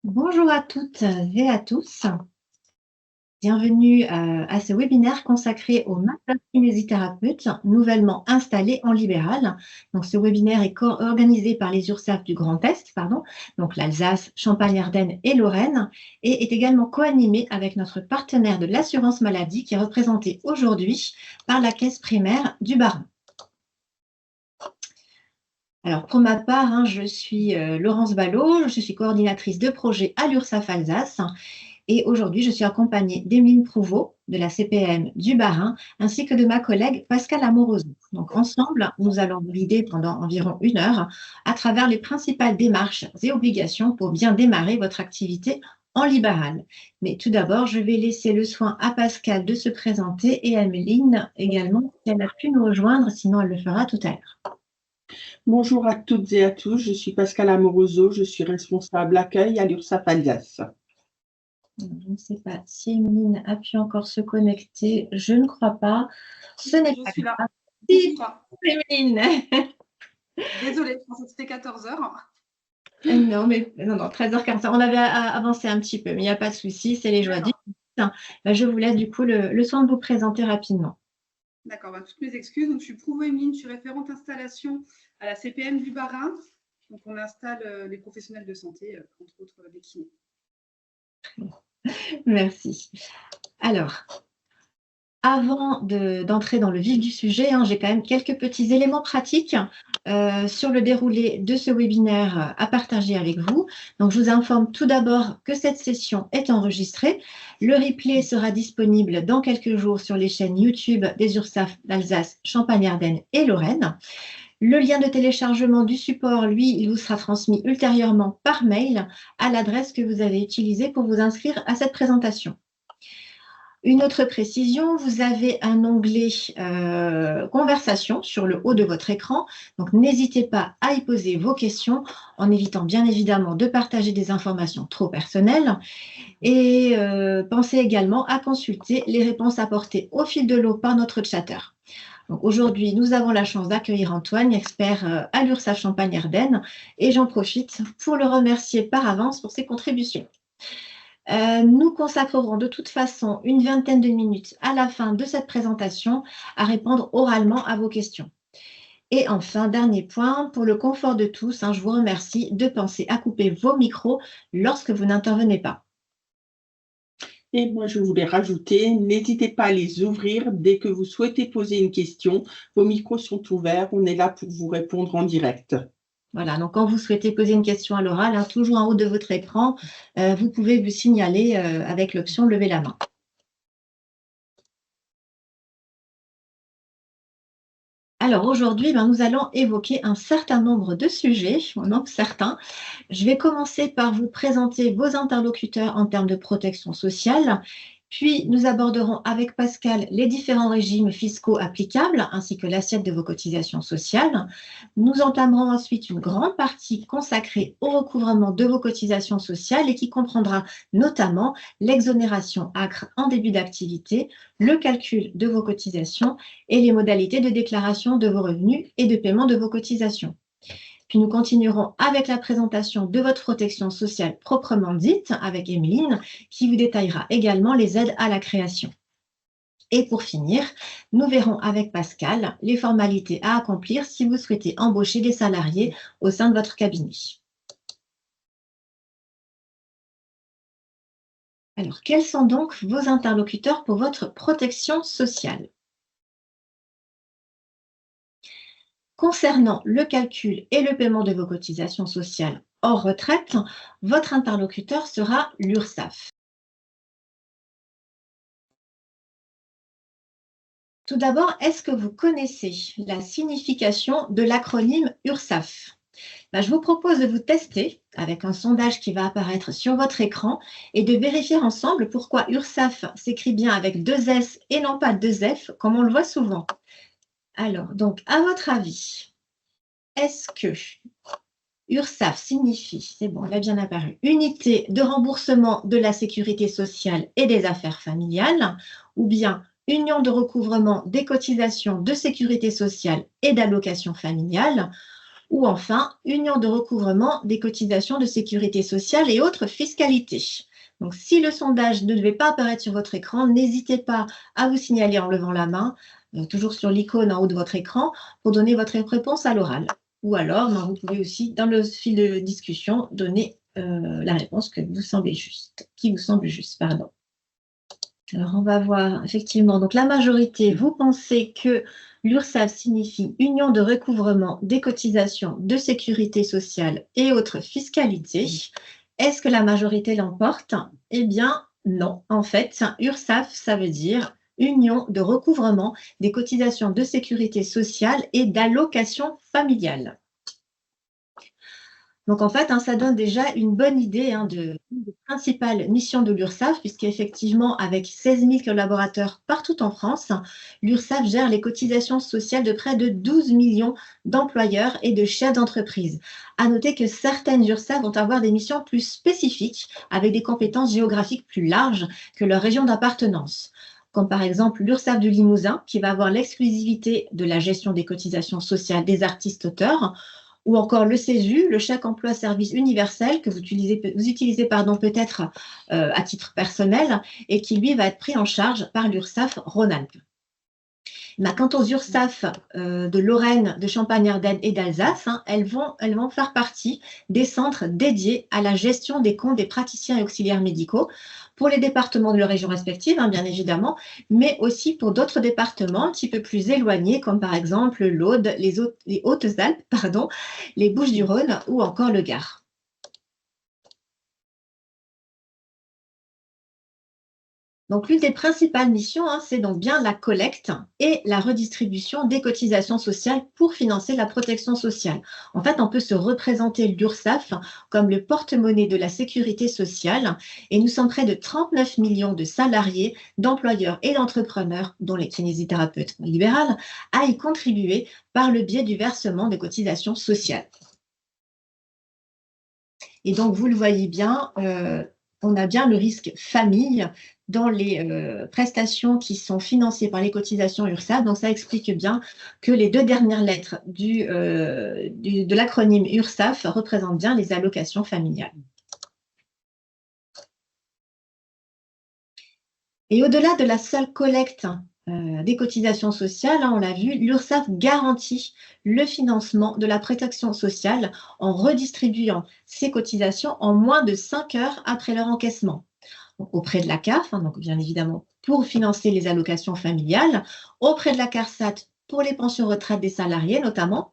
Bonjour à toutes et à tous. Bienvenue à ce webinaire consacré aux maths-kinésithérapeutes nouvellement installés en libéral. Donc, ce webinaire est organisé par les URSSAF du Grand Est, donc l'Alsace, Champagne-Ardenne et Lorraine, et est également co-animé avec notre partenaire de l'assurance maladie qui est représenté aujourd'hui par la caisse primaire du Bas-Rhin. Alors, pour ma part, je suis Laurence Ballot, je suis coordinatrice de projet à l'URSSAF Alsace. Et aujourd'hui, je suis accompagnée d'Émeline Prouveau, de la CPM du Bas-Rhin, ainsi que de ma collègue Pascal Amoroso. Donc, ensemble, nous allons vous guider pendant environ 1 heure à travers les principales démarches et obligations pour bien démarrer votre activité en libéral. Mais tout d'abord, je vais laisser le soin à Pascal de se présenter et à Émeline également, si elle a pu nous rejoindre, sinon elle le fera tout à l'heure. Bonjour à toutes et à tous, je suis Pascal Amoroso, je suis responsable accueil à l'URSSAF Alsace. Je ne sais pas si Émeline a pu encore se connecter, je ne crois pas. Ce n'est pas grave. Si, Émeline. Désolée, je pensais que c'était 14h. Non, 13h45. On avait avancé un petit peu, mais il n'y a pas de souci, c'est les joies du direct. Je vous laisse du coup le soin de vous présenter rapidement. D'accord, toutes mes excuses. Donc, je suis Prouveau Émeline, je suis référente installation à la CPM du Bas-Rhin. Donc, on installe les professionnels de santé, entre autres les kinés. Merci. Alors, avant d'entrer dans le vif du sujet, j'ai quand même quelques petits éléments pratiques sur le déroulé de ce webinaire à partager avec vous. Donc, je vous informe tout d'abord que cette session est enregistrée. Le replay sera disponible dans quelques jours sur les chaînes YouTube des URSSAF d'Alsace, Champagne-Ardenne et Lorraine. Le lien de téléchargement du support, lui, il vous sera transmis ultérieurement par mail à l'adresse que vous avez utilisée pour vous inscrire à cette présentation. Une autre précision, vous avez un onglet conversation sur le haut de votre écran. Donc, n'hésitez pas à y poser vos questions en évitant bien évidemment de partager des informations trop personnelles. Et pensez également à consulter les réponses apportées au fil de l'eau par notre chatter. Aujourd'hui, nous avons la chance d'accueillir Antoine, expert à l'URSSAF Champagne-Ardenne, et j'en profite pour le remercier par avance pour ses contributions. Nous consacrerons de toute façon une vingtaine de minutes à la fin de cette présentation à répondre oralement à vos questions. Et enfin, dernier point, pour le confort de tous, je vous remercie de penser à couper vos micros lorsque vous n'intervenez pas. Et moi, je voulais rajouter, n'hésitez pas à les ouvrir dès que vous souhaitez poser une question. Vos micros sont ouverts, on est là pour vous répondre en direct. Voilà, donc quand vous souhaitez poser une question à l'oral, toujours en haut de votre écran, vous pouvez vous signaler avec l'option « Lever la main ». Alors aujourd'hui, nous allons évoquer un certain nombre de sujets, donc certains. Je vais commencer par vous présenter vos interlocuteurs en termes de protection sociale. Puis, nous aborderons avec Pascal les différents régimes fiscaux applicables ainsi que l'assiette de vos cotisations sociales. Nous entamerons ensuite une grande partie consacrée au recouvrement de vos cotisations sociales et qui comprendra notamment l'exonération ACRE en début d'activité, le calcul de vos cotisations et les modalités de déclaration de vos revenus et de paiement de vos cotisations. Puis nous continuerons avec la présentation de votre protection sociale proprement dite avec Émeline qui vous détaillera également les aides à la création. Et pour finir, nous verrons avec Pascal les formalités à accomplir si vous souhaitez embaucher des salariés au sein de votre cabinet. Alors, quels sont donc vos interlocuteurs pour votre protection sociale ? Concernant le calcul et le paiement de vos cotisations sociales hors retraite, votre interlocuteur sera l'URSSAF. Tout d'abord, est-ce que vous connaissez la signification de l'acronyme URSSAF ? Je vous propose de vous tester avec un sondage qui va apparaître sur votre écran et de vérifier ensemble pourquoi URSSAF s'écrit bien avec 2 S et non pas 2 F, comme on le voit souvent. Alors, donc, à votre avis, est-ce que URSSAF signifie, c'est bon, elle a bien apparu, unité de remboursement de la sécurité sociale et des affaires familiales, ou bien union de recouvrement des cotisations de sécurité sociale et d'allocations familiales, Ou enfin, union de recouvrement des cotisations de sécurité sociale et autres fiscalités. Donc, si le sondage ne devait pas apparaître sur votre écran, n'hésitez pas à vous signaler en levant la main, toujours sur l'icône en haut de votre écran, pour donner votre réponse à l'oral. Ou alors, vous pouvez aussi, dans le fil de discussion, donner la réponse qui vous semble juste. Pardon. Alors, on va voir, effectivement, donc la majorité, vous pensez que l'URSSAF signifie Union de recouvrement des cotisations de sécurité sociale et autres fiscalités. Est-ce que la majorité l'emporte? Eh bien, non. En fait, URSSAF, ça veut dire Union de recouvrement des cotisations de sécurité sociale et d'allocations familiales. Donc, en fait, ça donne déjà une bonne idée des principales missions de l'URSSAF, puisqu'effectivement, avec 16 000 collaborateurs partout en France, l'URSSAF gère les cotisations sociales de près de 12 millions d'employeurs et de chefs d'entreprise. À noter que certaines URSSAF vont avoir des missions plus spécifiques, avec des compétences géographiques plus larges que leur région d'appartenance, comme par exemple l'URSSAF du Limousin, qui va avoir l'exclusivité de la gestion des cotisations sociales des artistes-auteurs, ou encore le CESU, le chèque emploi service universel, que vous utilisez peut-être à titre personnel, et qui, lui, va être pris en charge par l'URSSAF Rhône-Alpes. Quant aux URSSAF de Lorraine, de Champagne-Ardenne et d'Alsace, elles vont faire partie des centres dédiés à la gestion des comptes des praticiens et auxiliaires médicaux pour les départements de leur région respective, bien évidemment, mais aussi pour d'autres départements un petit peu plus éloignés, comme par exemple l'Aude, les Hautes-Alpes, les Bouches-du-Rhône ou encore le Gard. Donc, l'une des principales missions, c'est donc bien la collecte et la redistribution des cotisations sociales pour financer la protection sociale. En fait, on peut se représenter l'URSSAF comme le porte-monnaie de la sécurité sociale, et nous sommes près de 39 millions de salariés, d'employeurs et d'entrepreneurs, dont les kinésithérapeutes libérales, à y contribuer par le biais du versement des cotisations sociales. Et donc, vous le voyez bien, on a bien le risque famille dans les prestations qui sont financées par les cotisations URSSAF. Donc, ça explique bien que les 2 dernières lettres de l'acronyme URSSAF représentent bien les allocations familiales. Et au-delà de la seule collecte des cotisations sociales, on l'a vu, l'URSSAF garantit le financement de la protection sociale en redistribuant ces cotisations en moins de 5 heures après leur encaissement. Donc, auprès de la CAF, donc bien évidemment pour financer les allocations familiales, auprès de la CARSAT pour les pensions retraite des salariés notamment,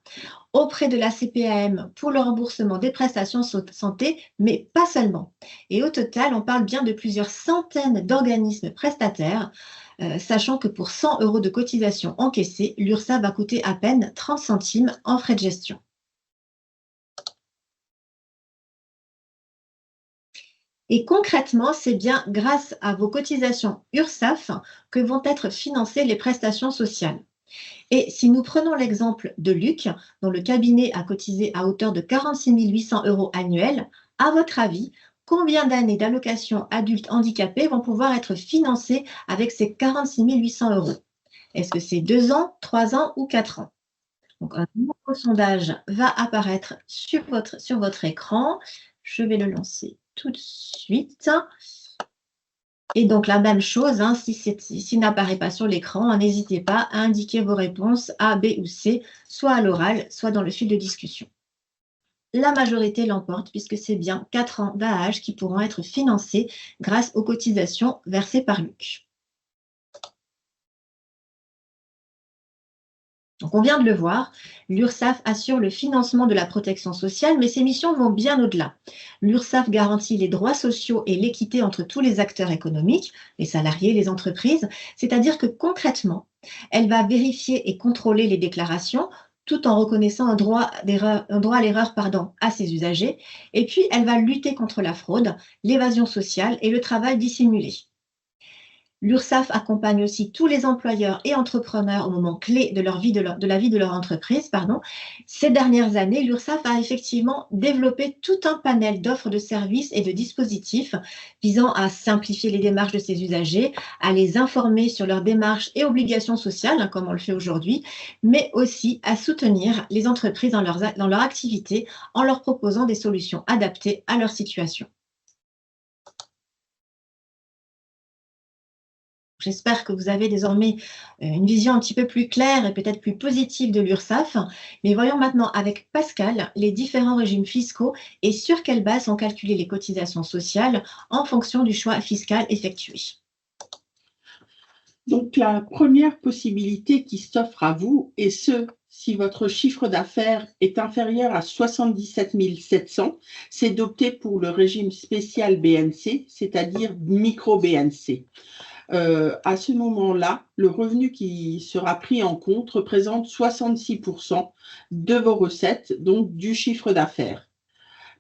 auprès de la CPAM pour le remboursement des prestations santé, mais pas seulement. Et au total, on parle bien de plusieurs centaines d'organismes prestataires, sachant que pour 100 € de cotisation encaissée, l'URSSAF va coûter à peine 30 centimes en frais de gestion. Et concrètement, c'est bien grâce à vos cotisations URSSAF que vont être financées les prestations sociales. Et si nous prenons l'exemple de Luc, dont le cabinet a cotisé à hauteur de 46 800 € annuels, à votre avis, combien d'années d'allocation adultes handicapés vont pouvoir être financées avec ces 46 800 €? Est-ce que c'est 2 ans, 3 ans ou 4 ans? Donc, un nouveau sondage va apparaître sur votre écran. Je vais le lancer tout de suite. Et donc, la même chose, s'il n'apparaît pas sur l'écran, n'hésitez pas à indiquer vos réponses A, B ou C, soit à l'oral, soit dans le fil de discussion. La majorité l'emporte puisque c'est bien 4 ans d'AAH qui pourront être financés grâce aux cotisations versées par Luc. Donc, on vient de le voir, l'URSSAF assure le financement de la protection sociale, mais ses missions vont bien au-delà. L'URSSAF garantit les droits sociaux et l'équité entre tous les acteurs économiques, les salariés, les entreprises, c'est-à-dire que concrètement, elle va vérifier et contrôler les déclarations tout en reconnaissant un droit à l'erreur à ses usagers, et puis elle va lutter contre la fraude, l'évasion sociale et le travail dissimulé. L'URSSAF accompagne aussi tous les employeurs et entrepreneurs au moment clé de la vie de leur entreprise. Pardon. Ces dernières années, l'URSSAF a effectivement développé tout un panel d'offres de services et de dispositifs visant à simplifier les démarches de ses usagers, à les informer sur leurs démarches et obligations sociales, hein, comme on le fait aujourd'hui, mais aussi à soutenir les entreprises dans leur activité en leur proposant des solutions adaptées à leur situation. J'espère que vous avez désormais une vision un petit peu plus claire et peut-être plus positive de l'URSSAF. Mais voyons maintenant avec Pascal les différents régimes fiscaux et sur quelle base sont calculées les cotisations sociales en fonction du choix fiscal effectué. Donc, la première possibilité qui s'offre à vous, et ce, si votre chiffre d'affaires est inférieur à 77 700, c'est d'opter pour le régime spécial BNC, c'est-à-dire micro-BNC. À ce moment-là, le revenu qui sera pris en compte représente 66% de vos recettes, donc du chiffre d'affaires.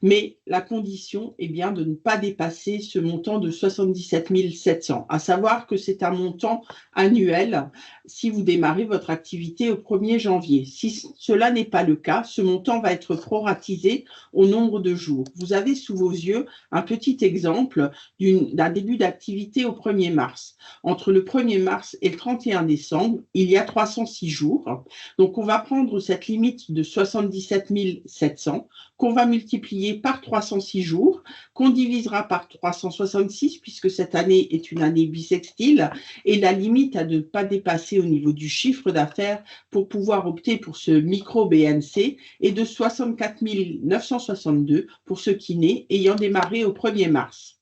Mais la condition est bien de ne pas dépasser ce montant de 77 700, à savoir que c'est un montant annuel si vous démarrez votre activité au 1er janvier. Si cela n'est pas le cas, ce montant va être proratisé au nombre de jours. Vous avez sous vos yeux un petit exemple d'un début d'activité au 1er mars. Entre le 1er mars et le 31 décembre, il y a 306 jours. Donc, on va prendre cette limite de 77 700 qu'on va multiplier par 306 jours, qu'on divisera par 366, puisque cette année est une année bissextile, et la limite à ne pas dépasser au niveau du chiffre d'affaires pour pouvoir opter pour ce micro-BNC est de 64 962 pour ce qui naît ayant démarré au 1er mars.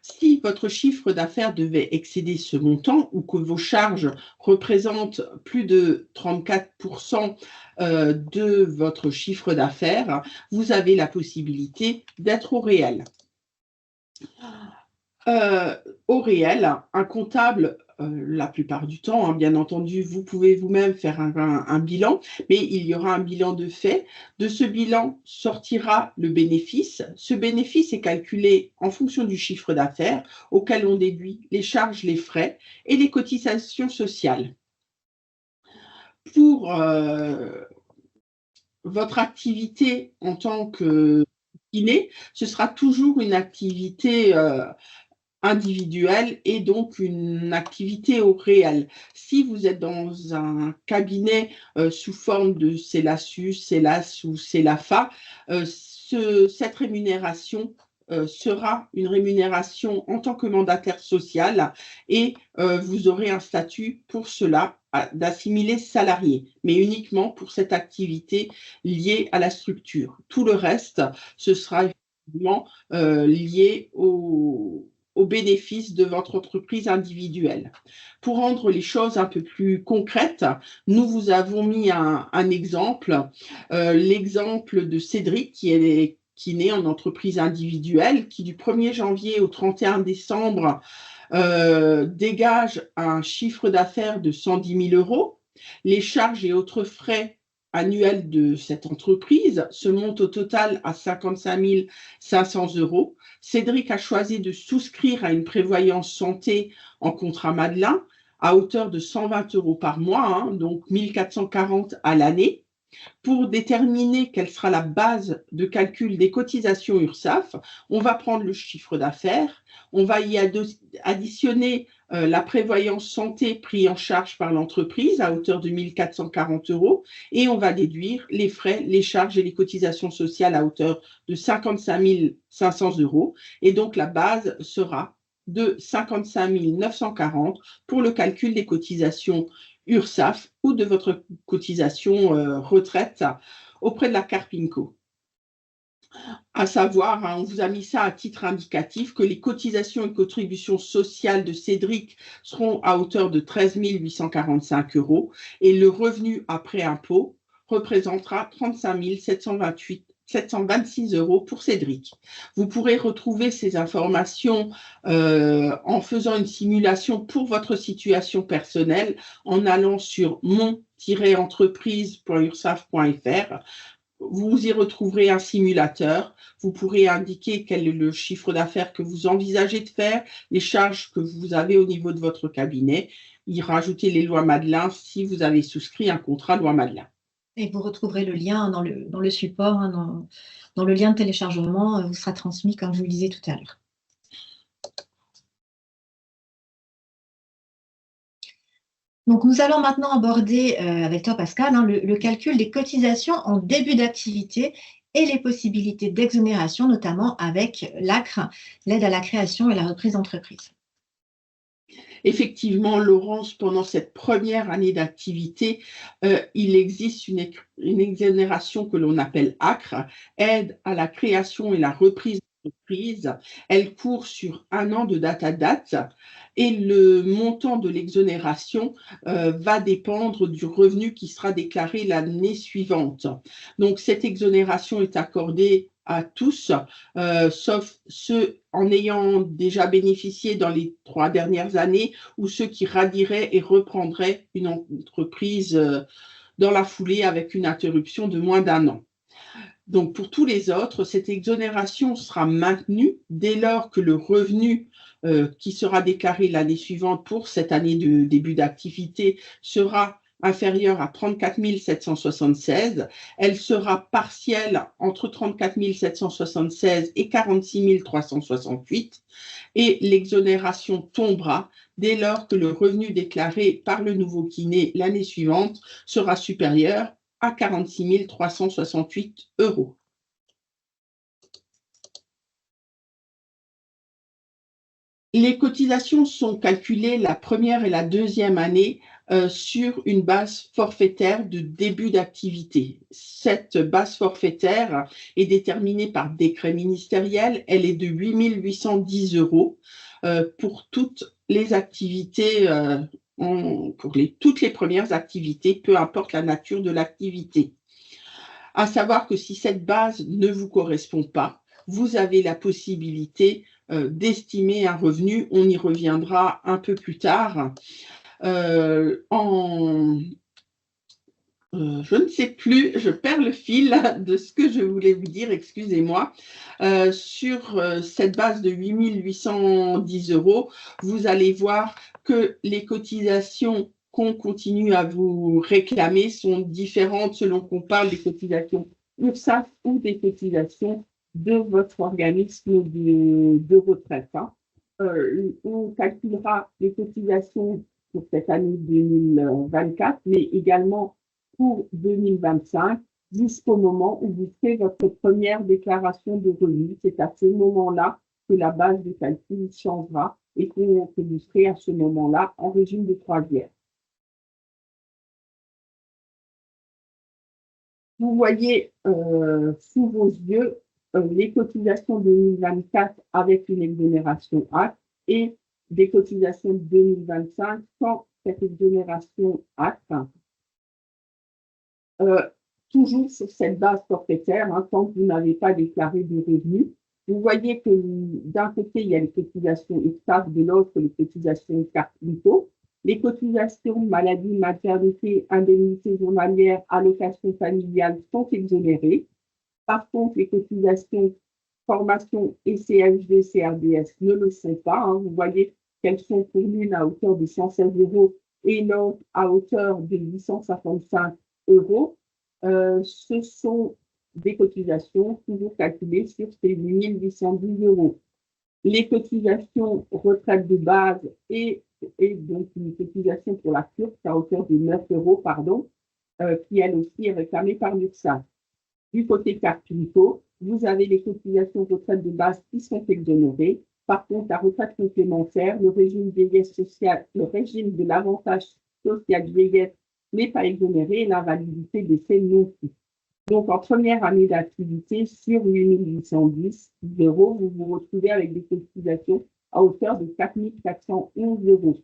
Si votre chiffre d'affaires devait excéder ce montant ou que vos charges représentent plus de 34% de votre chiffre d'affaires, vous avez la possibilité d'être au réel. Au réel, un comptable, la plupart du temps, hein, bien entendu, vous pouvez vous-même faire un bilan, mais il y aura un bilan de fait. De ce bilan sortira le bénéfice. Ce bénéfice est calculé en fonction du chiffre d'affaires, auquel on déduit les charges, les frais et les cotisations sociales. Pour votre activité en tant que kiné, ce sera toujours une activité individuelle et donc une activité au réel. Si vous êtes dans un cabinet sous forme de CELASUS, CELAS ou CELAFA, cette rémunération sera une rémunération en tant que mandataire social et vous aurez un statut pour cela d'assimilé salarié, mais uniquement pour cette activité liée à la structure. Tout le reste, ce sera effectivement lié au bénéfice de votre entreprise individuelle. Pour rendre les choses un peu plus concrètes, nous vous avons mis un exemple, l'exemple de Cédric qui est né en entreprise individuelle, qui du 1er janvier au 31 décembre dégage un chiffre d'affaires de 110 000 euros. Les charges et autres frais annuels de cette entreprise se montent au total à 55 500 euros. Cédric a choisi de souscrire à une prévoyance santé en contrat Madelin à hauteur de 120 euros par mois, hein, donc 1 440 à l'année. Pour déterminer quelle sera la base de calcul des cotisations URSSAF, on va prendre le chiffre d'affaires, on va y additionner la prévoyance santé prise en charge par l'entreprise à hauteur de 1 440 euros et on va déduire les frais, les charges et les cotisations sociales à hauteur de 55 500 euros. Et donc, la base sera de 55 940 pour le calcul des cotisations URSSAF ou de votre cotisation retraite auprès de la Carpinco. À savoir, hein, on vous a mis ça à titre indicatif, que les cotisations et contributions sociales de Cédric seront à hauteur de 13 845 euros et le revenu après impôt représentera 35 726 euros pour Cédric. Vous pourrez retrouver ces informations en faisant une simulation pour votre situation personnelle en allant sur mon-entreprise.ursaf.fr vous y retrouverez un simulateur. Vous pourrez indiquer quel est le chiffre d'affaires que vous envisagez de faire, les charges que vous avez au niveau de votre cabinet, y rajouter les lois Madelin si vous avez souscrit un contrat loi Madelin. Et vous retrouverez le lien dans le support, hein, dans le lien de téléchargement, vous sera transmis, comme je vous le disais tout à l'heure. Donc, nous allons maintenant aborder avec toi, Pascal, hein, le calcul des cotisations en début d'activité et les possibilités d'exonération, notamment avec l'ACRE, l'aide à la création et la reprise d'entreprise. Effectivement, Laurence, pendant cette première année d'activité, il existe une exonération que l'on appelle ACRE, aide à la création et la reprise d'entreprise. Elle court sur 1 an de date à date et le montant de l'exonération va dépendre du revenu qui sera déclaré l'année suivante. Donc, cette exonération est accordée à tous, sauf ceux en ayant déjà bénéficié dans les 3 dernières années ou ceux qui radieraient et reprendraient une entreprise dans la foulée avec une interruption de moins d'1 an. Donc, pour tous les autres, cette exonération sera maintenue dès lors que le revenu qui sera déclaré l'année suivante pour cette année de début d'activité sera inférieure à 34 776. Elle sera partielle entre 34 776 et 46 368 et l'exonération tombera dès lors que le revenu déclaré par le nouveau kiné l'année suivante sera supérieur à 46 368 €. Les cotisations sont calculées la première et la deuxième année sur une base forfaitaire de début d'activité. Cette base forfaitaire est déterminée par décret ministériel. Elle est de 8 810 € pour toutes les activités, toutes les premières activités, peu importe la nature de l'activité. À savoir que si cette base ne vous correspond pas, vous avez la possibilité d'estimer un revenu. On y reviendra un peu plus tard. Je ne sais plus, je perds le fil de ce que je voulais vous dire, excusez-moi. Sur cette base de 8 810 €, vous allez voir que les cotisations qu'on continue à vous réclamer sont différentes selon qu'on parle des cotisations URSSAF ou des cotisations de votre organisme de retraite. On calculera les cotisations pour cette année 2024, mais également pour 2025, jusqu'au moment où vous ferez votre première déclaration de revenus. C'est à ce moment-là que la base de calcul changera et que vous serez à ce moment-là en régime de croisière. Vous voyez sous vos yeux les cotisations 2024 avec une exonération ACRE et des cotisations 2025 sans cette exonération ACRE. Toujours sur cette base forfaitaire, tant que vous n'avez pas déclaré de revenus. Vous voyez que d'un côté, il y a les cotisations URSSAF, de l'autre, les cotisations CARPLITO. Les cotisations maladie, maternité, indemnité journalière, allocation familiale sont exonérées. Par contre, les cotisations formation et CFG, CRDS ne le sont pas. Vous voyez qu'elles sont pour l'une à hauteur de 116 € et l'autre à hauteur de 855 €. Ce sont des cotisations toujours calculées sur ces 8 810 €. Les cotisations retraite de base et donc une cotisation pour la CURS à hauteur de 9 €, qui elle aussi est réclamée par l'URSSAF. Du côté CARPLITO, vous avez les cotisations retraite de base qui sont exonérées. Par contre, la retraite complémentaire, le régime vieillesse sociale, le régime de l'avantage social vieillesse n'est pas exonéré et l'invalidité d'essai non plus. Donc, en première année d'activité, sur 8 810 €, vous vous retrouvez avec des cotisations à hauteur de 4 411 €.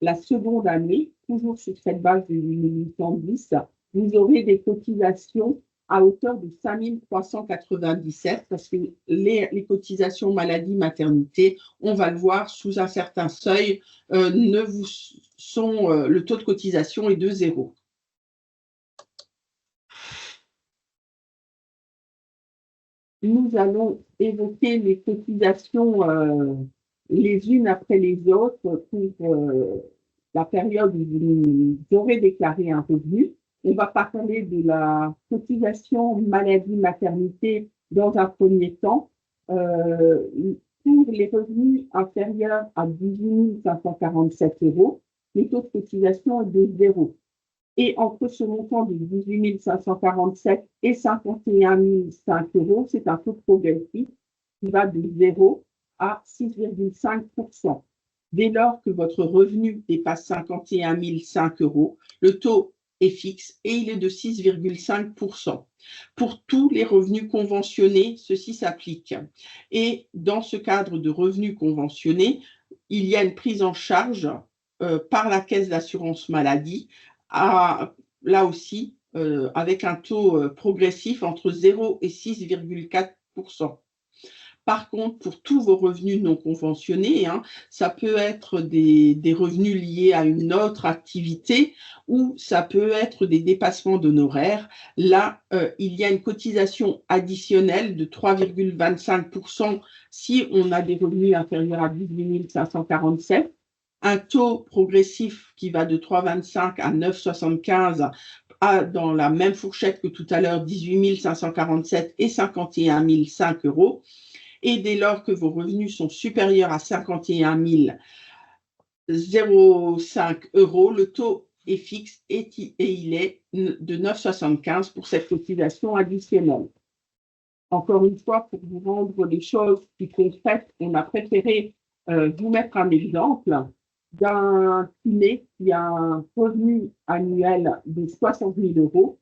La seconde année, toujours sur cette base de 8 810, vous aurez des cotisations à hauteur de 5 397 parce que les cotisations maladie, maternité, on va le voir sous un certain seuil, le taux de cotisation est de 0. nous allons évoquer les cotisations les unes après les autres pour la période où vous aurez déclaré un revenu. On va parler de la cotisation maladie maternité dans un premier temps. Pour les revenus inférieurs à 18 547 €, le taux de cotisation est de 0. Et entre ce montant de 18 547 et 51 005 €, c'est un taux progressif qui va de 0 à 6,5%. Dès lors que votre revenu dépasse 51 005 €, le taux est fixe et il est de 6,5%. Pour tous les revenus conventionnés, ceci s'applique. Et dans ce cadre de revenus conventionnés, il y a une prise en charge par la caisse d'assurance maladie, là aussi avec un taux progressif entre 0 et 6,4%. Par contre, pour tous vos revenus non conventionnés, ça peut être des revenus liés à une autre activité ou ça peut être des dépassements d'honoraires. Là, il y a une cotisation additionnelle de 3,25% si on a des revenus inférieurs à 18 547, un taux progressif qui va de 3,25 à 9,75 dans la même fourchette que tout à l'heure, 18 547 et 51 005 €. Et dès lors que vos revenus sont supérieurs à 51 005 €, le taux est fixe et il est de 9,75 pour cette cotisation additionnelle. Encore une fois, pour vous rendre les choses plus concrètes, on a préféré vous mettre un exemple d'un kiné qui a un revenu annuel de 60 000 €,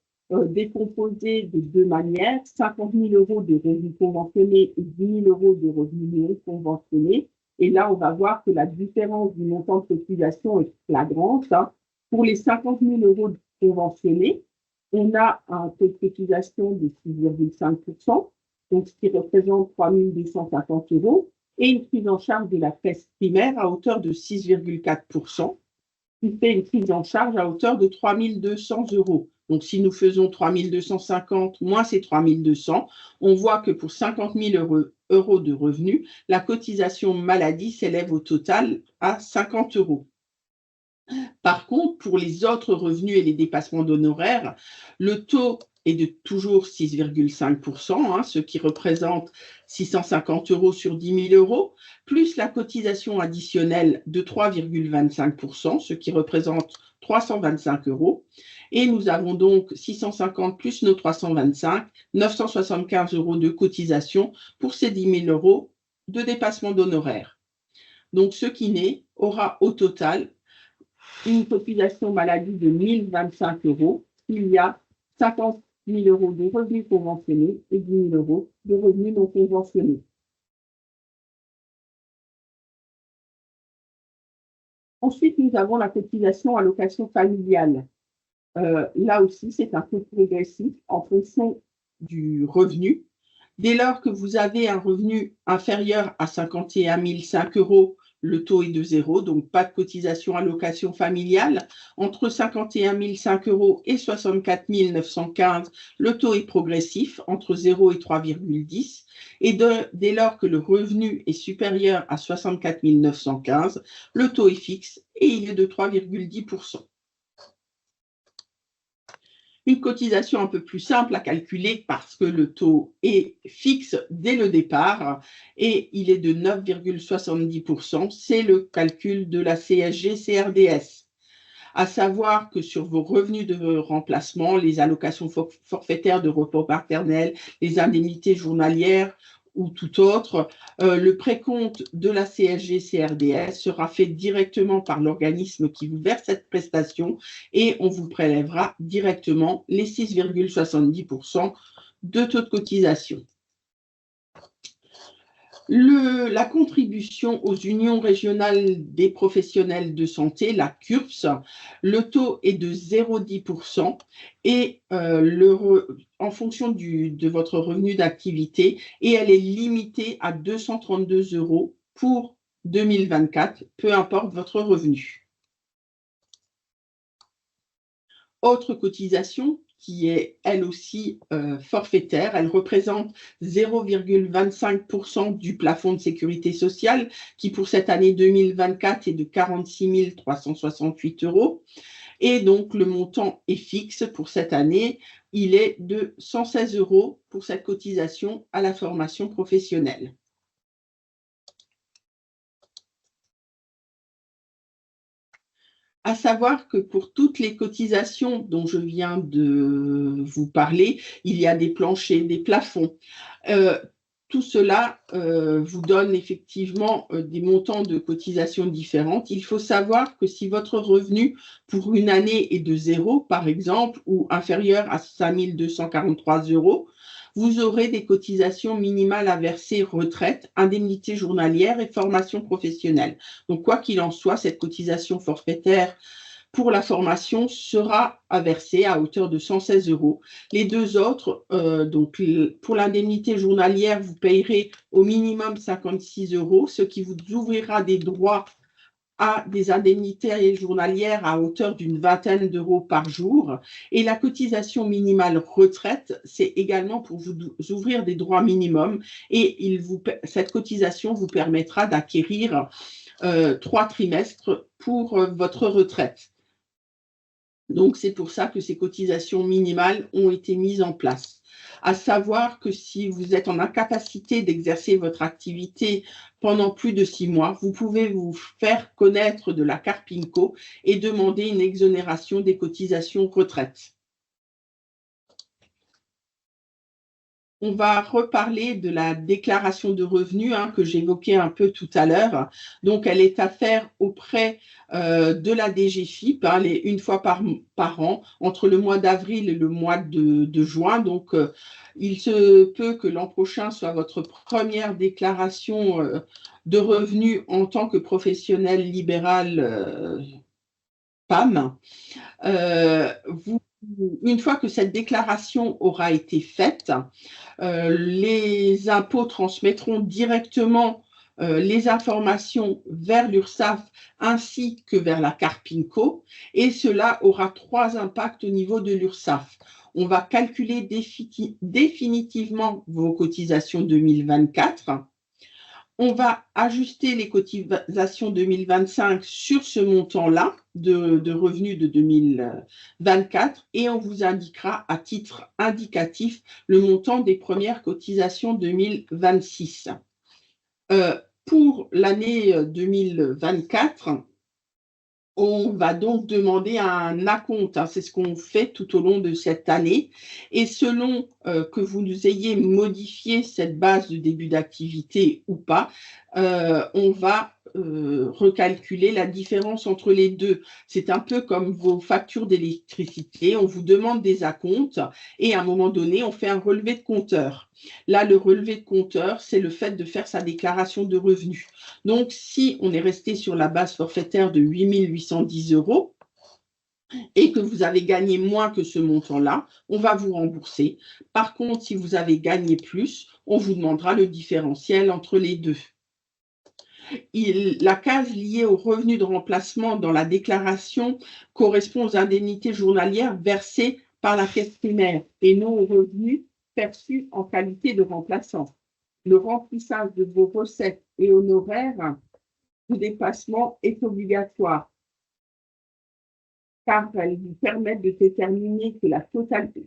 décomposé de deux manières, 50 000 € de revenus conventionnés et 10 000 € de revenus non conventionnés. Et là, on va voir que la différence du montant de cotisation est flagrante. Pour les 50 000 € conventionnés, on a un taux de cotisation de 6,5%, donc ce qui représente 3 250 €, et une prise en charge de la caisse primaire à hauteur de 6,4%, qui fait une prise en charge à hauteur de 3 200 €. Donc, si nous faisons 3 250 moins ces 3 200, on voit que pour 50 000 € de revenus, la cotisation maladie s'élève au total à 50 €. Par contre, pour les autres revenus et les dépassements d'honoraires, le taux est de toujours 6,5%, ce qui représente 650 € sur 10 000 €, plus la cotisation additionnelle de 3,25%, ce qui représente 325 €. Et nous avons donc 650 plus nos 325, 975 € de cotisation pour ces 10 000 € de dépassement d'honoraires. Donc, ce kiné aura au total une cotisation maladie de 1 025 €. Il y a 50 000 € de revenus conventionnés et 10 000 € de revenus non conventionnés. Ensuite, nous avons la cotisation allocation familiale. Là aussi, c'est un taux progressif en fonction du revenu. Dès lors que vous avez un revenu inférieur à 51 005 €, le taux est de 0, donc pas de cotisation allocation familiale. Entre 51 005 € et 64 915, le taux est progressif, entre 0 et 3,10. Et dès lors que le revenu est supérieur à 64 915, le taux est fixe et il est de 3,10%. Une cotisation un peu plus simple à calculer parce que le taux est fixe dès le départ et il est de 9,70%. C'est le calcul de la CSG-CRDS. À savoir que sur vos revenus de remplacement, les allocations forfaitaires de repos maternel, les indemnités journalières ou tout autre, le précompte de la CSG-CRDS sera fait directement par l'organisme qui vous verse cette prestation et on vous prélèvera directement les 6,70% de taux de cotisation. La contribution aux unions régionales des professionnels de santé, la CURPS, le taux est de 0,10% et en fonction de votre revenu d'activité, et elle est limitée à 232 € pour 2024, peu importe votre revenu. Autre cotisation, qui est elle aussi forfaitaire. Elle représente 0,25% du plafond de sécurité sociale qui pour cette année 2024 est de 46 368 €. Et donc le montant est fixe pour cette année, il est de 116 € pour cette cotisation à la formation professionnelle. À savoir que pour toutes les cotisations dont je viens de vous parler, il y a des planchers, des plafonds. Tout cela vous donne effectivement des montants de cotisation différentes. Il faut savoir que si votre revenu pour une année est de 0, par exemple, ou inférieur à 5 243 €, vous aurez des cotisations minimales à verser retraite, indemnité journalière et formation professionnelle. Donc, quoi qu'il en soit, cette cotisation forfaitaire pour la formation sera à verser à hauteur de 116 €. Les deux autres, donc pour l'indemnité journalière, vous payerez au minimum 56 €, ce qui vous ouvrira des droits à des indemnités journalières à hauteur d'une vingtaine d'euros par jour. Et la cotisation minimale retraite, c'est également pour vous ouvrir des droits minimums. Et cette cotisation vous permettra d'acquérir 3 trimestres pour votre retraite. Donc, c'est pour ça que ces cotisations minimales ont été mises en place. À savoir que si vous êtes en incapacité d'exercer votre activité pendant plus de 6 mois, vous pouvez vous faire connaître de la Carpinco et demander une exonération des cotisations retraite. On va reparler de la déclaration de revenus que j'évoquais un peu tout à l'heure. Donc, elle est à faire auprès de la DGFiP, une fois par an, entre le mois d'avril et le mois de juin. Donc, il se peut que l'an prochain soit votre première déclaration de revenus en tant que professionnel libéral PAM. Une fois que cette déclaration aura été faite, les impôts transmettront directement les informations vers l'URSSAF ainsi que vers la Carpinco, et cela aura 3 impacts au niveau de l'URSSAF. On va calculer définitivement vos cotisations 2024. On va ajuster les cotisations 2025 sur ce montant-là de revenus de 2024 et on vous indiquera à titre indicatif le montant des premières cotisations 2026. Pour l'année 2024, on va donc demander un acompte, c'est ce qu'on fait tout au long de cette année. Et selon que vous ayez modifié cette base de début d'activité ou pas, on va recalculer la différence entre les deux. C'est un peu comme vos factures d'électricité. On vous demande des acomptes et à un moment donné, on fait un relevé de compteur. Là, le relevé de compteur, c'est le fait de faire sa déclaration de revenus. Donc, si on est resté sur la base forfaitaire de 8 810 € et que vous avez gagné moins que ce montant-là, on va vous rembourser. Par contre, si vous avez gagné plus, on vous demandera le différentiel entre les deux. La case liée aux revenus de remplacement dans la déclaration correspond aux indemnités journalières versées par la caisse primaire et non aux revenus perçus en qualité de remplaçant. Le remplissage de vos recettes et honoraires de dépassement est obligatoire car elles vous permettent de déterminer que la totalité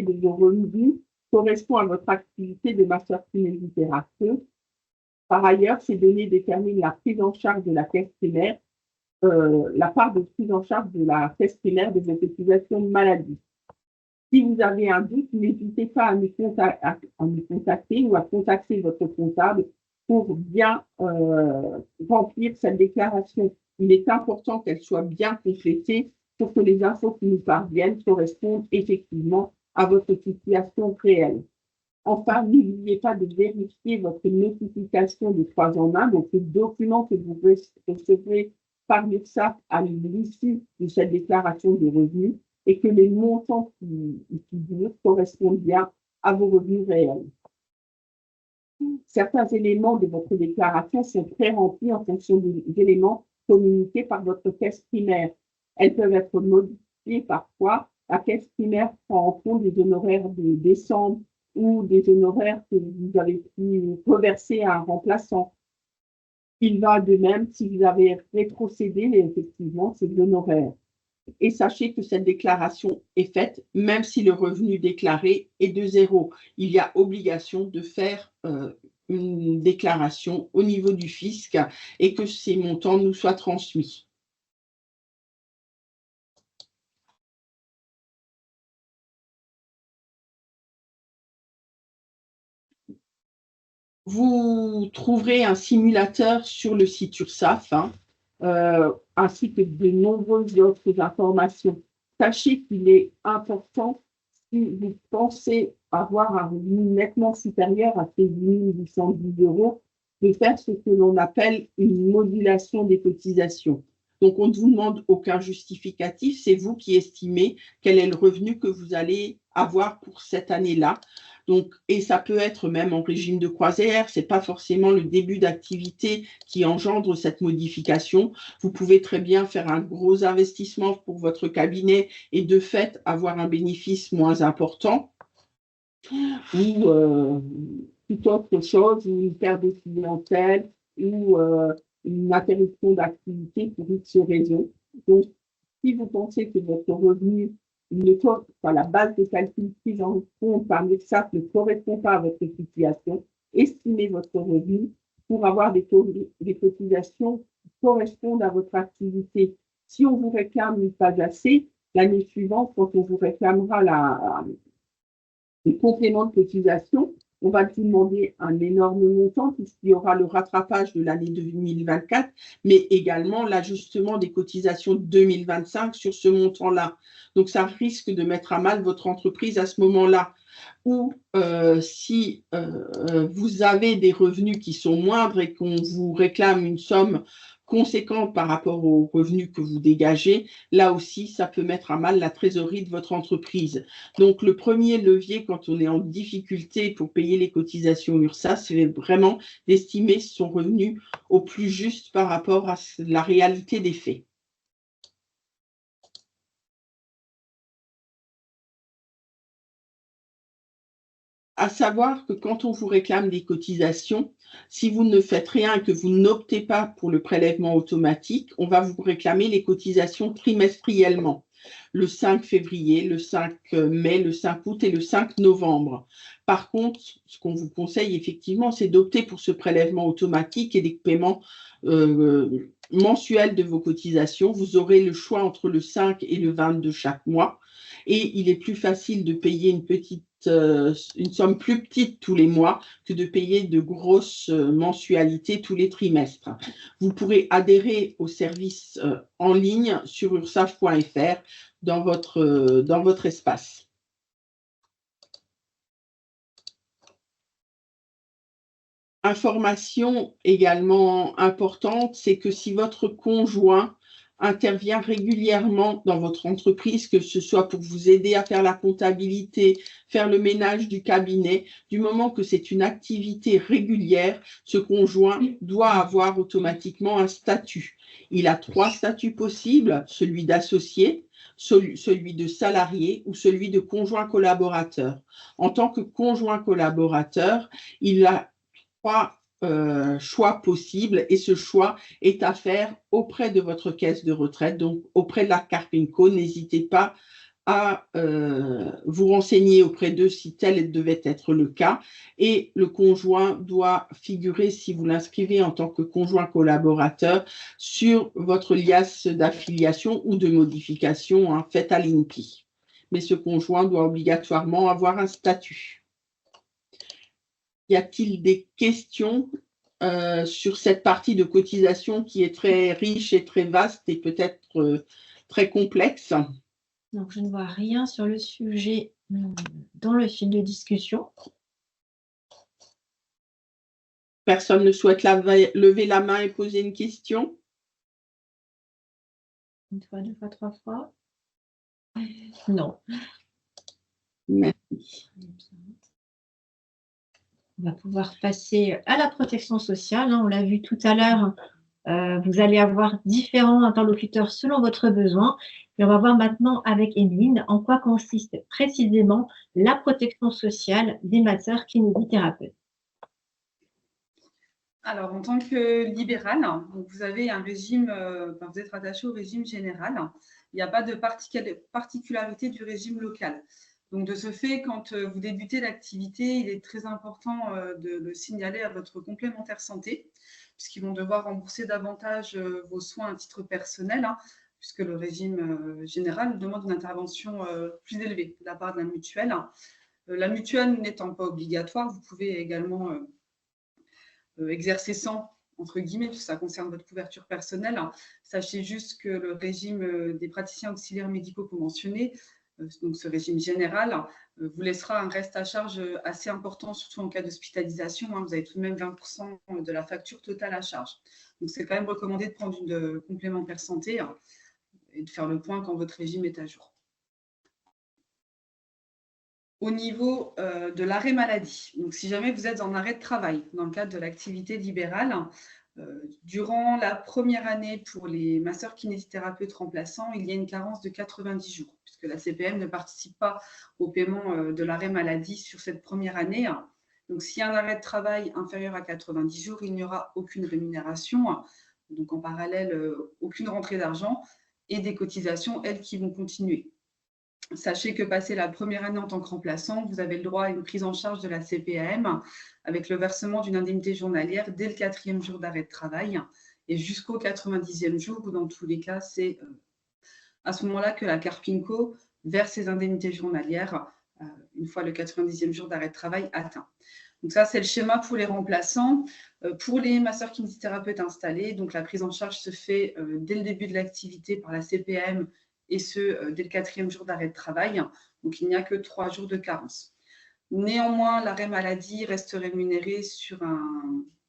de vos revenus correspond à votre activité de master-kinésithérapeute. Par ailleurs, ces données déterminent la prise en charge de la caisse primaire, la part de prise en charge de la caisse primaire de vos cotisations de maladie. Si vous avez un doute, n'hésitez pas à nous contacter ou à contacter votre comptable pour bien remplir cette déclaration. Il est important qu'elle soit bien complétée pour que les infos qui nous parviennent correspondent effectivement à votre situation réelle. Enfin, n'oubliez pas de vérifier votre notification de 3 en 1, donc le document que vous recevrez par l'URSSAF à l'issue de cette déclaration de revenus et que les montants qui figurent correspondent bien à vos revenus réels. Certains éléments de votre déclaration sont pré-remplis en fonction des éléments communiqués par votre caisse primaire. Elles peuvent être modifiées parfois. La caisse primaire prend en compte des honoraires de décembre ou des honoraires que vous avez pu reverser à un remplaçant. Il va de même si vous avez rétrocédé effectivement ces honoraires. Et sachez que cette déclaration est faite même si le revenu déclaré est de 0. Il y a obligation de faire une déclaration au niveau du fisc et que ces montants nous soient transmis. Vous trouverez un simulateur sur le site URSSAF, ainsi que de nombreuses autres informations. Sachez qu'il est important, si vous pensez avoir un revenu nettement supérieur à ces 8 810 €, de faire ce que l'on appelle une modulation des cotisations. Donc, on ne vous demande aucun justificatif, c'est vous qui estimez quel est le revenu que vous allez avoir pour cette année-là. Donc, et ça peut être même en régime de croisière, ce n'est pas forcément le début d'activité qui engendre cette modification. Vous pouvez très bien faire un gros investissement pour votre cabinet et de fait avoir un bénéfice moins important ou toute autre chose, une perte de clientèle ou une interruption d'activité pour X raisons. Donc, si vous pensez que votre revenu, la base de calcul prise en compte par l'URSSAF ne correspond pas à votre situation, estimez votre revenu pour avoir des cotisations qui correspondent à votre activité. Si on vous réclame une pas assez, l'année suivante, quand on vous réclamera les compléments de cotisation, on va vous demander un énorme montant puisqu'il y aura le rattrapage de l'année 2024, mais également l'ajustement des cotisations 2025 sur ce montant-là. Donc, ça risque de mettre à mal votre entreprise à ce moment-là. Ou si vous avez des revenus qui sont moindres et qu'on vous réclame une somme conséquente par rapport aux revenus que vous dégagez, là aussi, ça peut mettre à mal la trésorerie de votre entreprise. Donc, le premier levier quand on est en difficulté pour payer les cotisations URSSAF, c'est vraiment d'estimer son revenu au plus juste par rapport à la réalité des faits. À savoir que quand on vous réclame des cotisations, si vous ne faites rien et que vous n'optez pas pour le prélèvement automatique, on va vous réclamer les cotisations trimestriellement, le 5 février, le 5 mai, le 5 août et le 5 novembre. Par contre, ce qu'on vous conseille effectivement, c'est d'opter pour ce prélèvement automatique et des paiements mensuels de vos cotisations. Vous aurez le choix entre le 5 et le 20 de chaque mois. Et il est plus facile de payer une somme plus petite tous les mois que de payer de grosses mensualités tous les trimestres. Vous pourrez adhérer au service en ligne sur ursaf.fr dans votre espace. Information également importante, c'est que si votre conjoint intervient régulièrement dans votre entreprise, que ce soit pour vous aider à faire la comptabilité, faire le ménage du cabinet, du moment que c'est une activité régulière, ce conjoint doit avoir automatiquement un statut. Il a 3 statuts possibles, celui d'associé, celui de salarié ou celui de conjoint collaborateur. En tant que conjoint collaborateur, il a 3 choix possibles et ce choix est à faire auprès de votre caisse de retraite, donc auprès de la Carpinco. N'hésitez pas à vous renseigner auprès d'eux si tel devait être le cas. Et le conjoint doit figurer, si vous l'inscrivez en tant que conjoint collaborateur, sur votre liasse d'affiliation ou de modification faite à l'INPI. Mais ce conjoint doit obligatoirement avoir un statut. Y a-t-il des questions sur cette partie de cotisation qui est très riche et très vaste et peut-être très complexe? Donc, je ne vois rien sur le sujet dans le fil de discussion. Personne ne souhaite lever la main et poser une question? Une fois, 2 fois, 3 fois. Non. Merci. On va pouvoir passer à la protection sociale. On l'a vu tout à l'heure, Vous allez avoir différents interlocuteurs selon votre besoin. Et on va voir maintenant avec Emeline en quoi consiste précisément la protection sociale des masseurs kinésithérapeutes. Alors, en tant que libéral, donc vous avez un régime, vous êtes rattaché au régime général. Il n'y a pas de particularité du régime local. Donc, de ce fait, quand vous débutez l'activité, il est très important de le signaler à votre complémentaire santé, puisqu'ils vont devoir rembourser davantage vos soins à titre personnel, puisque le régime général demande une intervention plus élevée de la part de la mutuelle. La mutuelle n'étant pas obligatoire, vous pouvez également exercer sans, entre guillemets, parce que ça concerne votre couverture personnelle. Sachez juste que le régime des praticiens auxiliaires médicaux conventionnés, donc ce régime général, vous laissera un reste à charge assez important, surtout en cas d'hospitalisation. Vous avez tout de même 20% de la facture totale à charge. Donc, c'est quand même recommandé de prendre une complémentaire santé et de faire le point quand votre régime est à jour. Au niveau de l'arrêt maladie, donc si jamais vous êtes en arrêt de travail dans le cadre de l'activité libérale, durant la première année pour les masseurs kinésithérapeutes remplaçants, il y a une carence de 90 jours, puisque la CPM ne participe pas au paiement de l'arrêt maladie sur cette première année. Donc, s'il y a un arrêt de travail inférieur à 90 jours, il n'y aura aucune rémunération, donc en parallèle, aucune rentrée d'argent et des cotisations, elles, qui vont continuer. Sachez que passé la première année en tant que remplaçant, vous avez le droit à une prise en charge de la CPAM avec le versement d'une indemnité journalière dès le 4e jour d'arrêt de travail et jusqu'au 90e jour, où dans tous les cas, c'est à ce moment-là que la Carpinco verse ses indemnités journalières une fois le 90e jour d'arrêt de travail atteint. Donc ça, c'est le schéma pour les remplaçants. Pour les masseurs kinésithérapeutes installés, donc la prise en charge se fait dès le début de l'activité par la CPAM et ce, dès le 4e jour d'arrêt de travail. Donc, il n'y a que 3 jours de carence. Néanmoins, l'arrêt maladie reste rémunéré sur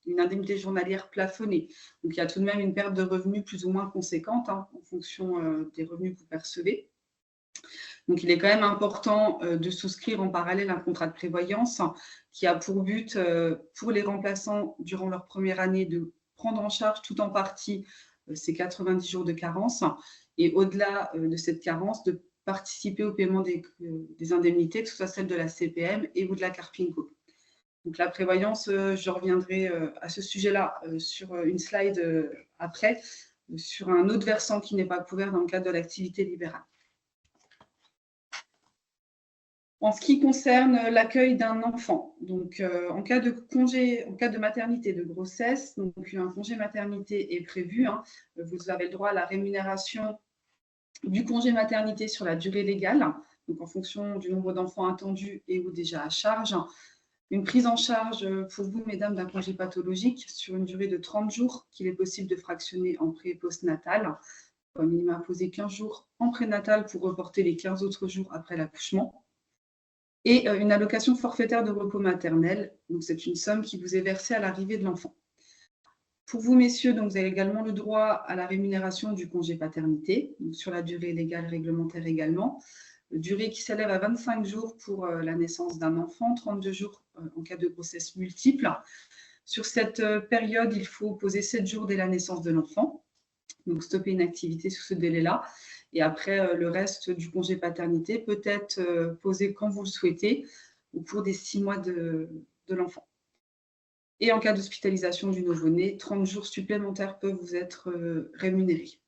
une indemnité journalière plafonnée. Donc, il y a tout de même une perte de revenus plus ou moins conséquente en fonction des revenus que vous percevez. Donc, il est quand même important de souscrire en parallèle un contrat de prévoyance qui a pour but, pour les remplaçants, durant leur première année, de prendre en charge tout en partie ces 90 jours de carence et au-delà de cette carence, de participer au paiement des indemnités, que ce soit celle de la CPM et ou de la Carpinco. Donc la prévoyance, je reviendrai à ce sujet-là sur une slide après, sur un autre versant qui n'est pas couvert dans le cadre de l'activité libérale. En ce qui concerne l'accueil d'un enfant, donc en cas de congé, en cas de maternité, de grossesse, donc un congé maternité est prévu, vous avez le droit à la rémunération du congé maternité sur la durée légale, donc en fonction du nombre d'enfants attendus et ou déjà à charge. Une prise en charge pour vous, mesdames, d'un congé pathologique sur une durée de 30 jours qu'il est possible de fractionner en pré- et post-natal. Au minimum imposer 15 jours en prénatal pour reporter les 15 autres jours après l'accouchement. Et une allocation forfaitaire de repos maternel. Donc, c'est une somme qui vous est versée à l'arrivée de l'enfant. Pour vous, messieurs, donc, vous avez également le droit à la rémunération du congé paternité, donc sur la durée légale réglementaire également, durée qui s'élève à 25 jours pour la naissance d'un enfant, 32 jours en cas de grossesse multiple. Sur cette période, il faut poser 7 jours dès la naissance de l'enfant, donc stopper une activité sur ce délai-là. Et après, le reste du congé paternité peut être posé quand vous le souhaitez au cours des 6 mois de l'enfant. Et en cas d'hospitalisation du nouveau-né, 30 jours supplémentaires peuvent vous être rémunérés.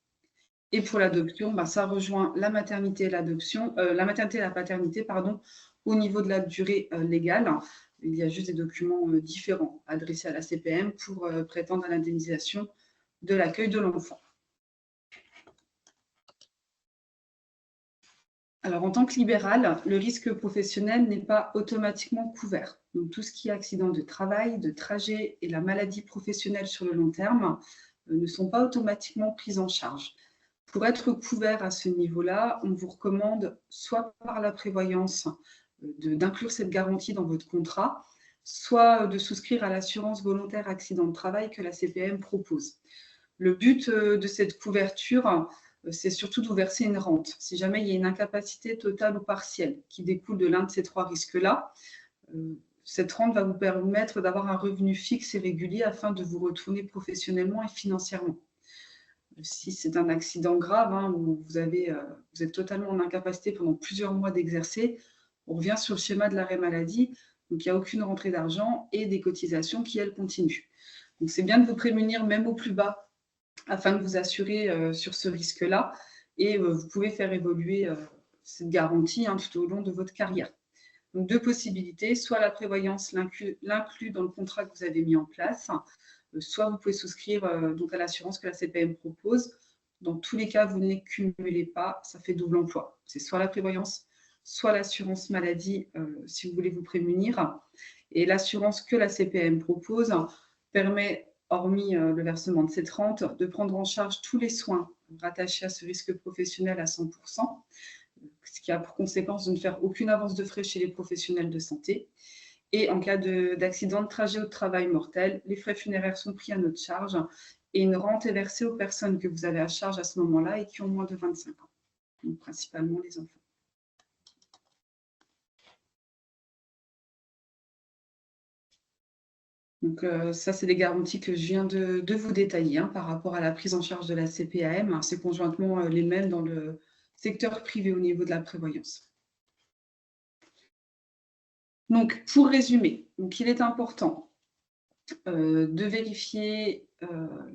Et pour l'adoption, ça rejoint la maternité et l'adoption, la maternité et la paternité, pardon, au niveau de la durée légale. Il y a juste des documents différents adressés à la CPM pour prétendre à l'indemnisation de l'accueil de l'enfant. Alors, en tant que libéral, le risque professionnel n'est pas automatiquement couvert. Donc, tout ce qui est accident de travail, de trajet et la maladie professionnelle sur le long terme ne sont pas automatiquement pris en charge. Pour être couvert à ce niveau-là, on vous recommande soit par la prévoyance d'inclure cette garantie dans votre contrat, soit de souscrire à l'assurance volontaire accident de travail que la CPM propose. Le but de cette couverture, c'est surtout de vous verser une rente. Si jamais il y a une incapacité totale ou partielle qui découle de l'un de ces 3 risques-là, cette rente va vous permettre d'avoir un revenu fixe et régulier afin de vous retourner professionnellement et financièrement. Si c'est un accident grave, hein, où vous êtes totalement en incapacité pendant plusieurs mois d'exercer, on revient sur le schéma de l'arrêt maladie. Donc, il n'y a aucune rentrée d'argent et des cotisations qui, elles, continuent. Donc, c'est bien de vous prémunir même au plus bas afin de vous assurer sur ce risque-là. Et vous pouvez faire évoluer cette garantie tout au long de votre carrière. Donc, deux possibilités, soit la prévoyance l'inclut dans le contrat que vous avez mis en place, soit vous pouvez souscrire donc à l'assurance que la CPM propose. Dans tous les cas, vous ne les cumulez pas, ça fait double emploi. C'est soit la prévoyance, soit l'assurance maladie si vous voulez vous prémunir. Et l'assurance que la CPM propose permet, hormis le versement de cette rente, de prendre en charge tous les soins rattachés à ce risque professionnel à 100%, ce qui a pour conséquence de ne faire aucune avance de frais chez les professionnels de santé. Et en cas d'accident de trajet ou de travail mortel, les frais funéraires sont pris à notre charge et une rente est versée aux personnes que vous avez à charge à ce moment-là et qui ont moins de 25 ans, donc principalement les enfants. Donc ça, c'est les garanties que je viens de vous détailler par rapport à la prise en charge de la CPAM. C'est conjointement les mêmes dans le secteur privé au niveau de la prévoyance. Donc, pour résumer, il est important de vérifier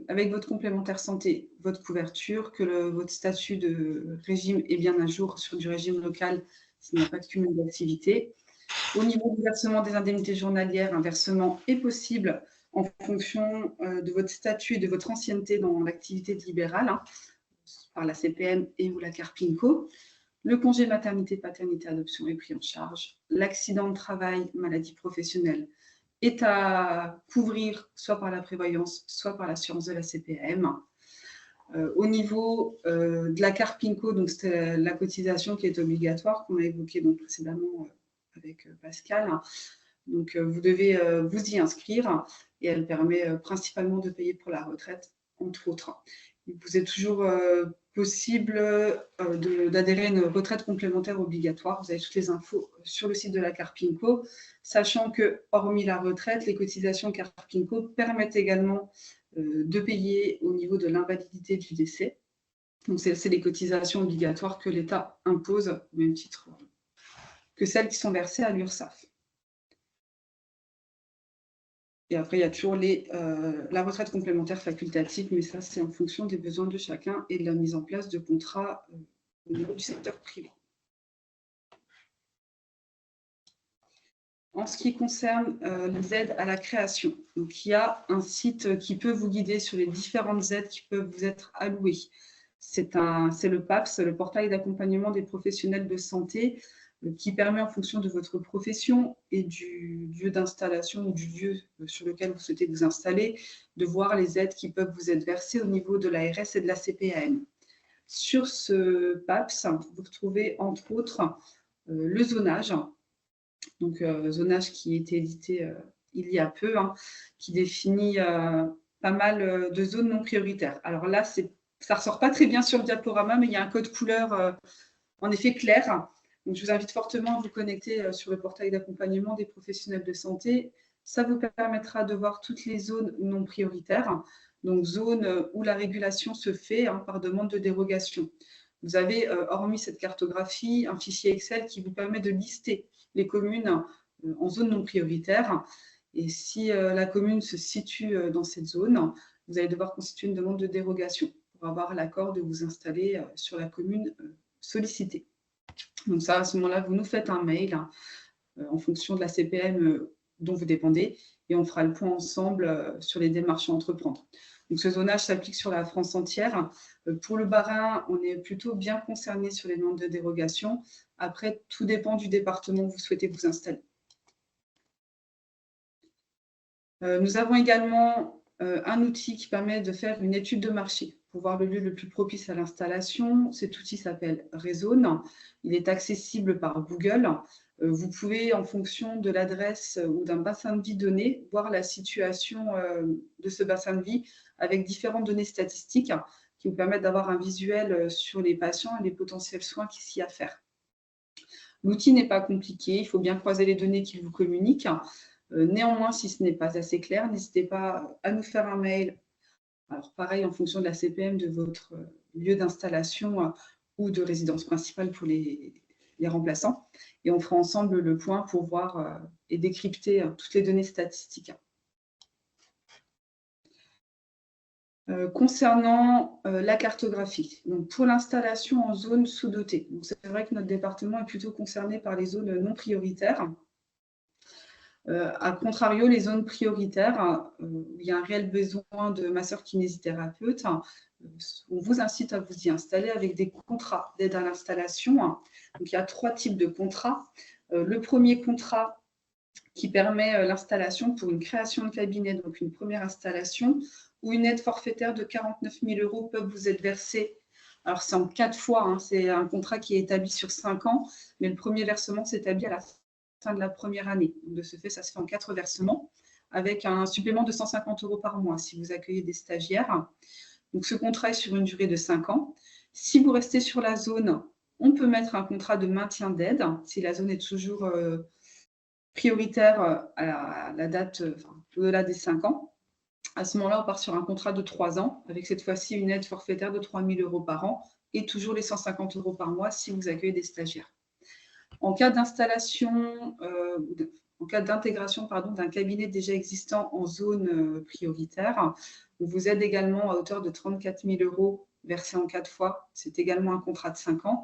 avec votre complémentaire santé votre couverture, que votre statut de régime est bien à jour sur du régime local s'il n'y a pas de cumul d'activité. Au niveau du versement des indemnités journalières, un versement est possible en fonction de votre statut et de votre ancienneté dans l'activité libérale, par la CPM et ou la Carpinco. Le congé maternité, paternité, adoption est pris en charge. L'accident de travail, maladie professionnelle est à couvrir soit par la prévoyance, soit par l'assurance de la CPM. Au niveau de la Carpinco, donc c'est la cotisation qui est obligatoire, qu'on a évoquée donc précédemment avec Pascal. Donc vous devez vous y inscrire et elle permet principalement de payer pour la retraite, entre autres. Il vous est toujours possible d'adhérer à une retraite complémentaire obligatoire. Vous avez toutes les infos sur le site de la Carpinco, sachant que, hormis la retraite, les cotisations Carpinco permettent également de payer au niveau de l'invalidité du décès. Donc, c'est les cotisations obligatoires que l'État impose au même titre que celles qui sont versées à l'URSSAF. Et après, il y a toujours la retraite complémentaire facultative, mais ça, c'est en fonction des besoins de chacun et de la mise en place de contrats au niveau du secteur privé. En ce qui concerne les aides à la création, donc il y a un site qui peut vous guider sur les différentes aides qui peuvent vous être allouées. C'est le PAPS, le portail d'accompagnement des professionnels de santé, qui permet en fonction de votre profession et du lieu d'installation ou du lieu sur lequel vous souhaitez vous installer, de voir les aides qui peuvent vous être versées au niveau de l'ARS et de la CPAM. Sur ce PAPS, vous retrouvez entre autres le zonage, donc zonage qui a été édité il y a peu, qui définit pas mal de zones non prioritaires. Alors là, ça ne ressort pas très bien sur le diaporama, mais il y a un code couleur en effet clair. Donc, je vous invite fortement à vous connecter sur le portail d'accompagnement des professionnels de santé. Ça vous permettra de voir toutes les zones non prioritaires, donc zones où la régulation se fait par demande de dérogation. Vous avez, hormis cette cartographie, un fichier Excel qui vous permet de lister les communes en zone non prioritaire. Et si la commune se situe dans cette zone, vous allez devoir constituer une demande de dérogation pour avoir l'accord de vous installer sur la commune sollicitée. Donc ça, à ce moment-là, vous nous faites un mail en fonction de la CPM dont vous dépendez et on fera le point ensemble sur les démarches à entreprendre. Donc ce zonage s'applique sur la France entière. Pour le Bas-Rhin, on est plutôt bien concerné sur les demandes de dérogation. Après, tout dépend du département où vous souhaitez vous installer. Nous avons également un outil qui permet de faire une étude de marché pour voir le lieu le plus propice à l'installation. Cet outil s'appelle Rezone. Il est accessible par Google. Vous pouvez, en fonction de l'adresse ou d'un bassin de vie donné, voir la situation de ce bassin de vie avec différentes données statistiques qui vous permettent d'avoir un visuel sur les patients et les potentiels soins qu'il y a à faire. L'outil n'est pas compliqué, il faut bien croiser les données qu'il vous communique. Néanmoins, si ce n'est pas assez clair, n'hésitez pas à nous faire un mail. Alors pareil, en fonction de la CPM de votre lieu d'installation ou de résidence principale pour les remplaçants. Et on fera ensemble le point pour voir et décrypter toutes les données statistiques. Concernant la cartographie, donc pour l'installation en zone sous-dotée, c'est vrai que notre département est plutôt concerné par les zones non prioritaires. A contrario, les zones prioritaires, où il y a un réel besoin de masseurs kinésithérapeutes, on vous incite à vous y installer avec des contrats d'aide à l'installation. Donc, il y a 3 types de contrats. Le premier contrat qui permet l'installation pour une création de cabinet, donc une première installation, où une aide forfaitaire de 49 000 € peut vous être versée. Alors, c'est en 4 fois, hein, c'est un contrat qui est établi sur 5 ans, mais le premier versement s'établit à la fin de la première année. Donc, de ce fait, ça se fait en 4 versements, avec un supplément de 150 € par mois si vous accueillez des stagiaires. Donc, ce contrat est sur une durée de 5 ans. Si vous restez sur la zone, on peut mettre un contrat de maintien d'aide, si la zone est toujours prioritaire à la date, au-delà des 5 ans. À ce moment-là, on part sur un contrat de 3 ans, avec cette fois-ci une aide forfaitaire de 3 000 € par an et toujours les 150 € par mois si vous accueillez des stagiaires. En cas d'installation, en cas d'intégration d'un cabinet déjà existant en zone prioritaire, on vous aide également à hauteur de 34 000 € versés en 4 fois. C'est également un contrat de 5 ans,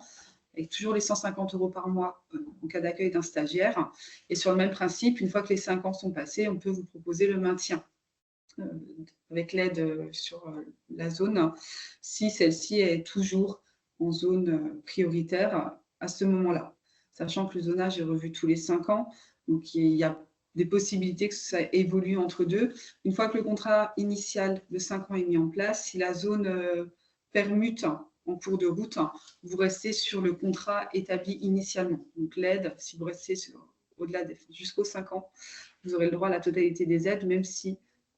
avec toujours les 150 € par mois en cas d'accueil d'un stagiaire. Et sur le même principe, une fois que les 5 ans sont passés, on peut vous proposer le maintien avec l'aide sur la zone, si celle-ci est toujours en zone prioritaire à ce moment-là. Sachant que le zonage est revu tous les 5 ans, donc il y a des possibilités que ça évolue entre deux. Une fois que le contrat initial de 5 ans est mis en place, si la zone permute en cours de route, vous restez sur le contrat établi initialement. Donc l'aide, si vous restez au-delà jusqu'aux 5 ans, vous aurez le droit à la totalité des aides, même si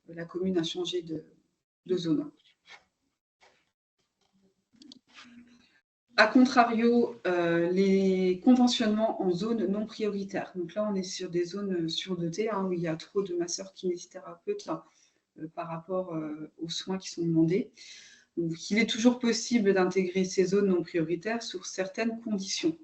la commune a changé de zone. A contrario, les conventionnements en zone non prioritaire. Donc là, on est sur des zones surdotées, où il y a trop de masseurs kinésithérapeutes par rapport aux soins qui sont demandés. Donc, il est toujours possible d'intégrer ces zones non prioritaires sur certaines conditions.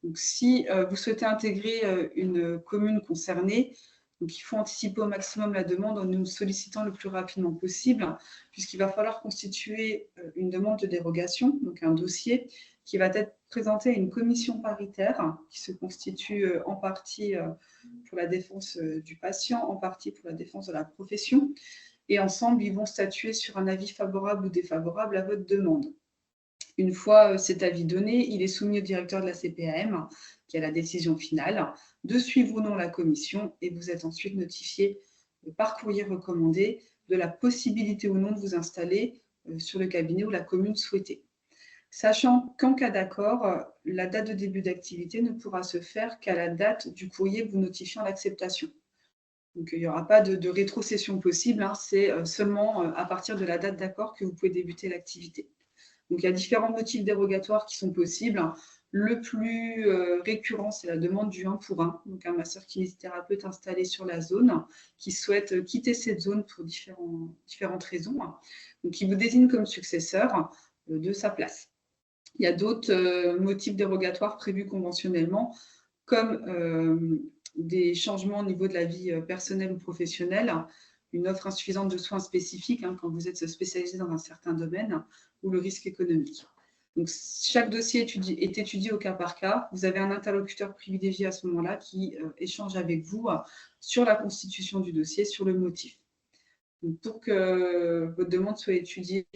Donc, si vous souhaitez intégrer une commune concernée, donc il faut anticiper au maximum la demande en nous sollicitant le plus rapidement possible, puisqu'il va falloir constituer une demande de dérogation, donc un dossier qui va être présenté à une commission paritaire qui se constitue en partie pour la défense du patient, en partie pour la défense de la profession. Et ensemble, ils vont statuer sur un avis favorable ou défavorable à votre demande. Une fois cet avis donné, il est soumis au directeur de la CPAM, qui a la décision finale, de suivre ou non la commission, et vous êtes ensuite notifié par courrier recommandé de la possibilité ou non de vous installer sur le cabinet ou la commune souhaitée. Sachant qu'en cas d'accord, la date de début d'activité ne pourra se faire qu'à la date du courrier vous notifiant l'acceptation. Donc, il n'y aura pas de rétrocession possible, c'est seulement à partir de la date d'accord que vous pouvez débuter l'activité. Donc, il y a différents motifs dérogatoires qui sont possibles. Le plus récurrent, c'est la demande du 1 pour 1, donc un masseur kinésithérapeute installé sur la zone qui souhaite quitter cette zone pour différentes raisons. Donc, il vous désigne comme successeur de sa place. Il y a d'autres motifs dérogatoires prévus conventionnellement, comme des changements au niveau de la vie personnelle ou professionnelle, une offre insuffisante de soins spécifiques quand vous êtes spécialisé dans un certain domaine, ou le risque économique. Donc, chaque dossier est étudié au cas par cas. Vous avez un interlocuteur privilégié à ce moment-là qui échange avec vous sur la constitution du dossier, sur le motif. Donc, pour que votre demande soit étudiée,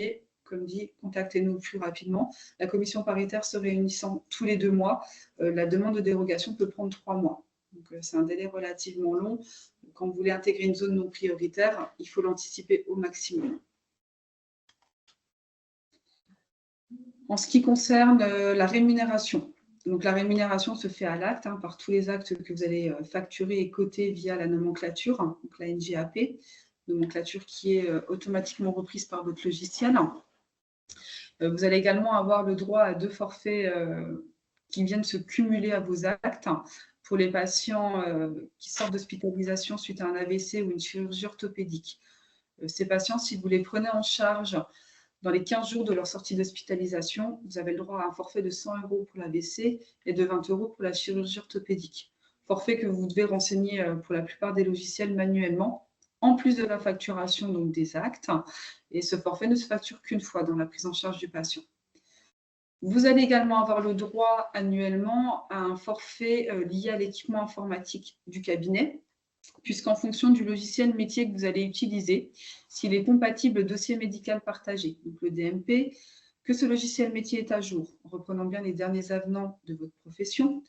comme dit, contactez-nous plus rapidement. La commission paritaire se réunissant tous les 2 mois, la demande de dérogation peut prendre 3 mois. Donc, c'est un délai relativement long. Quand vous voulez intégrer une zone non prioritaire, il faut l'anticiper au maximum. En ce qui concerne la rémunération, donc la rémunération se fait à l'acte par tous les actes que vous allez facturer et coter via la nomenclature, donc la NGAP, nomenclature qui est automatiquement reprise par votre logiciel. Vous allez également avoir le droit à 2 forfaits qui viennent se cumuler à vos actes. Pour les patients qui sortent d'hospitalisation suite à un AVC ou une chirurgie orthopédique. Ces patients, si vous les prenez en charge dans les 15 jours de leur sortie d'hospitalisation, vous avez le droit à un forfait de 100 € pour l'AVC et de 20 € pour la chirurgie orthopédique. Forfait que vous devez renseigner pour la plupart des logiciels manuellement, en plus de la facturation donc des actes. Et ce forfait ne se facture qu'une fois dans la prise en charge du patient. Vous allez également avoir le droit annuellement à un forfait lié à l'équipement informatique du cabinet, puisqu'en fonction du logiciel métier que vous allez utiliser, s'il est compatible dossier médical partagé, donc le DMP, que ce logiciel métier est à jour, en reprenant bien les derniers avenants de votre profession,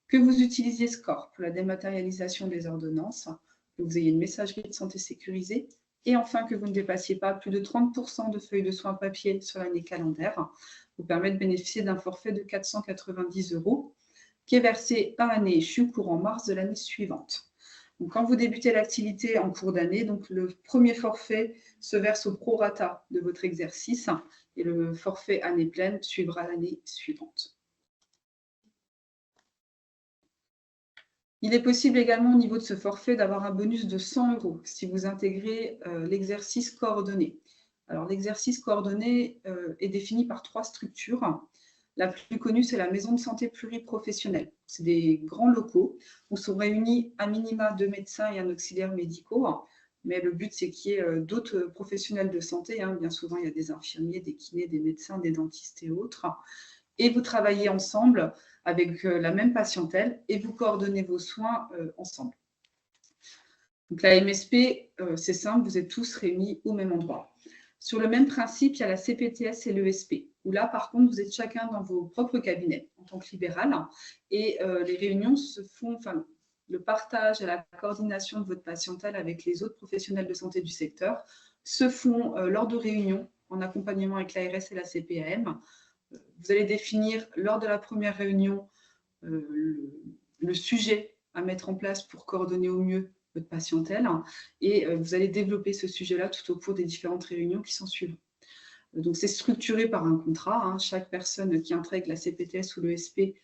que vous utilisiez SCORE pour la dématérialisation des ordonnances, que vous ayez une messagerie de santé sécurisée, et enfin que vous ne dépassiez pas plus de 30% de feuilles de soins papier sur l'année calendaire, vous permet de bénéficier d'un forfait de 490 € qui est versé par année échue courant mars de l'année suivante. Donc, quand vous débutez l'activité en cours d'année, donc le premier forfait se verse au prorata de votre exercice et le forfait année pleine suivra l'année suivante. Il est possible également au niveau de ce forfait d'avoir un bonus de 100 € si vous intégrez l'exercice coordonné. Alors, l'exercice coordonné est défini par 3 structures. La plus connue, c'est la maison de santé pluriprofessionnelle. C'est des grands locaux où sont réunis à minima 2 médecins et un auxiliaire médicaux. Mais le but, c'est qu'il y ait d'autres professionnels de santé. Bien souvent, il y a des infirmiers, des kinés, des médecins, des dentistes et autres. Et vous travaillez ensemble avec la même patientèle et vous coordonnez vos soins ensemble. Donc, la MSP, c'est simple, vous êtes tous réunis au même endroit. Sur le même principe, il y a la CPTS et l'ESP, où là, par contre, vous êtes chacun dans vos propres cabinets en tant que libéral. Et les réunions se font, le partage et la coordination de votre patientèle avec les autres professionnels de santé du secteur se font lors de réunions en accompagnement avec l'ARS et la CPAM. Vous allez définir lors de la première réunion le sujet à mettre en place pour coordonner au mieux votre patientèle et vous allez développer ce sujet-là tout au cours des différentes réunions qui s'en suivent. Donc, c'est structuré par un contrat. Chaque personne qui intègre la CPTS ou l'ESP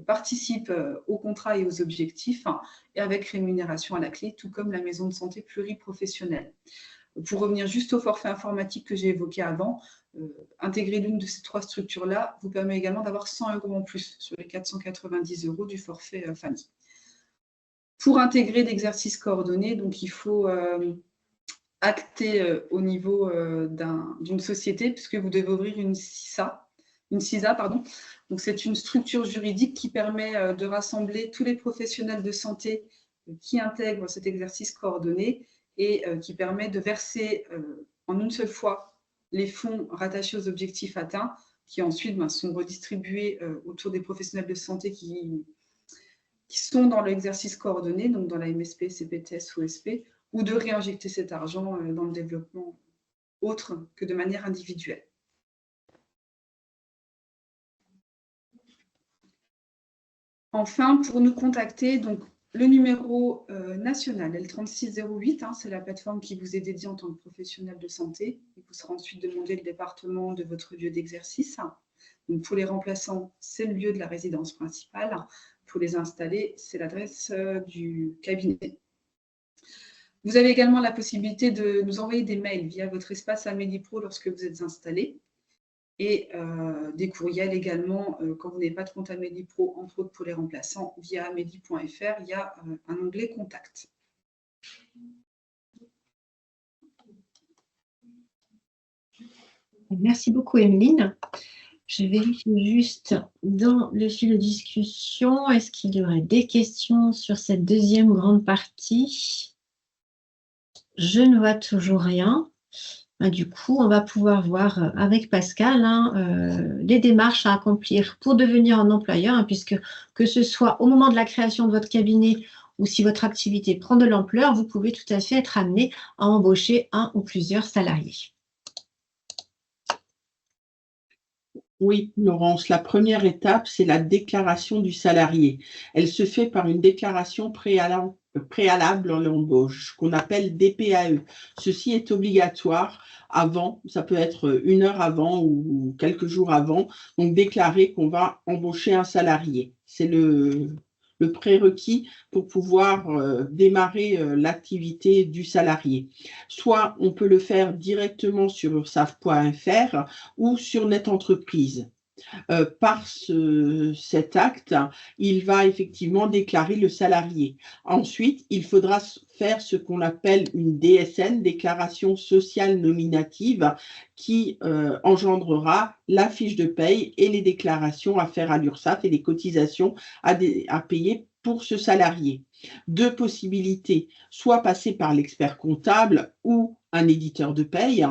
participe au contrat et aux objectifs et avec rémunération à la clé, tout comme la maison de santé pluriprofessionnelle. Pour revenir juste au forfait informatique que j'ai évoqué avant, intégrer l'une de ces 3 structures-là vous permet également d'avoir 100 € en plus sur les 490 € du forfait famille. Pour intégrer l'exercice coordonné, donc il faut acter au niveau d'une société, puisque vous devez ouvrir une CISA. Donc, c'est une structure juridique qui permet de rassembler tous les professionnels de santé qui intègrent cet exercice coordonné et qui permet de verser en une seule fois les fonds rattachés aux objectifs atteints, qui ensuite sont redistribués autour des professionnels de santé qui sont dans l'exercice coordonné, donc dans la MSP, CPTS ou SP, ou de réinjecter cet argent dans le développement autre que de manière individuelle. Enfin, pour nous contacter, donc, le numéro national est le 3608, c'est la plateforme qui vous est dédiée en tant que professionnel de santé. Il vous sera ensuite demandé le département de votre lieu d'exercice. Donc, pour les remplaçants, c'est le lieu de la résidence principale. Pour les installer, c'est l'adresse du cabinet. Vous avez également la possibilité de nous envoyer des mails via votre espace Amédipro lorsque vous êtes installé et des courriels également quand vous n'avez pas de compte Amédipro, entre autres pour les remplaçants, via amedi.fr, il y a un onglet « Contact ». Merci beaucoup, Emeline. Je vérifie juste dans le fil de discussion, est-ce qu'il y aurait des questions sur cette deuxième grande partie? Je ne vois toujours rien. Du coup, on va pouvoir voir avec Pascal les démarches à accomplir pour devenir un employeur, puisque que ce soit au moment de la création de votre cabinet ou si votre activité prend de l'ampleur, vous pouvez tout à fait être amené à embaucher un ou plusieurs salariés. Oui, Laurence, la première étape, c'est la déclaration du salarié. Elle se fait par une déclaration préalable à l'embauche, qu'on appelle DPAE. Ceci est obligatoire avant, ça peut être 1 heure avant ou quelques jours avant, donc déclarer qu'on va embaucher un salarié. C'est le prérequis pour pouvoir démarrer l'activité du salarié. Soit on peut le faire directement sur ursaf.fr ou sur NetEntreprise. Par cet acte, il va effectivement déclarer le salarié. Ensuite, il faudra faire ce qu'on appelle une DSN, déclaration sociale nominative, qui engendrera la fiche de paye et les déclarations à faire à l'URSSAF et les cotisations à payer pour ce salarié. 2 possibilités, soit passer par l'expert comptable ou un éditeur de paye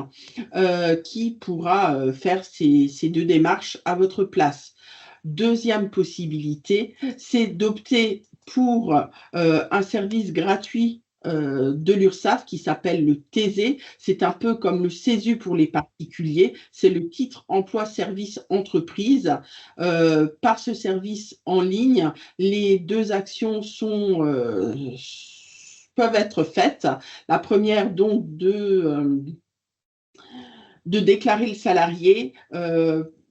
qui pourra faire ces 2 démarches à votre place. Deuxième possibilité, c'est d'opter pour un service gratuit de l'URSSAF qui s'appelle le TESE. C'est un peu comme le CESU pour les particuliers. C'est le titre emploi service entreprise. Par ce service en ligne, les 2 actions peuvent être faites. La première, donc, de déclarer le salarié,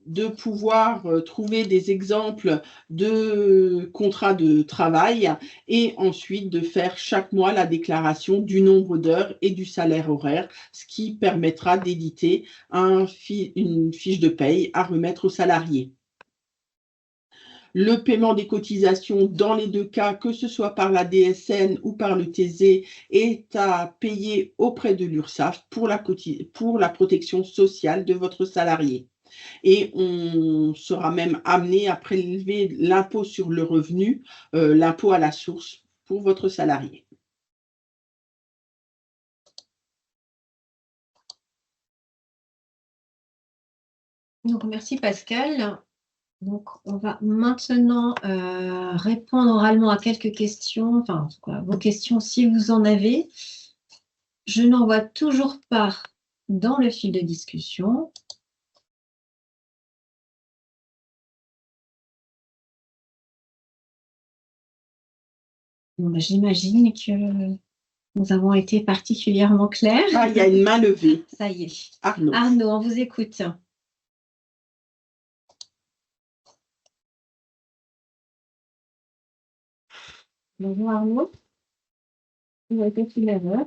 de pouvoir trouver des exemples de contrats de travail et ensuite de faire chaque mois la déclaration du nombre d'heures et du salaire horaire, ce qui permettra d'éditer une fiche de paye à remettre au salarié. Le paiement des cotisations, dans les 2 cas, que ce soit par la DSN ou par le TESE, est à payer auprès de l'URSSAF pour la protection sociale de votre salarié. Et on sera même amené à prélever l'impôt sur le revenu, l'impôt à la source pour votre salarié. Donc, merci Pascal. Donc, on va maintenant répondre oralement à quelques questions, enfin, vos questions si vous en avez. Je n'en vois toujours pas dans le fil de discussion. Bon, j'imagine que nous avons été particulièrement clairs. Ah, il y a une main levée. Ça y est. Arnaud. Arnaud, on vous écoute. Bonjour Arnaud. Vous avez fait une erreur.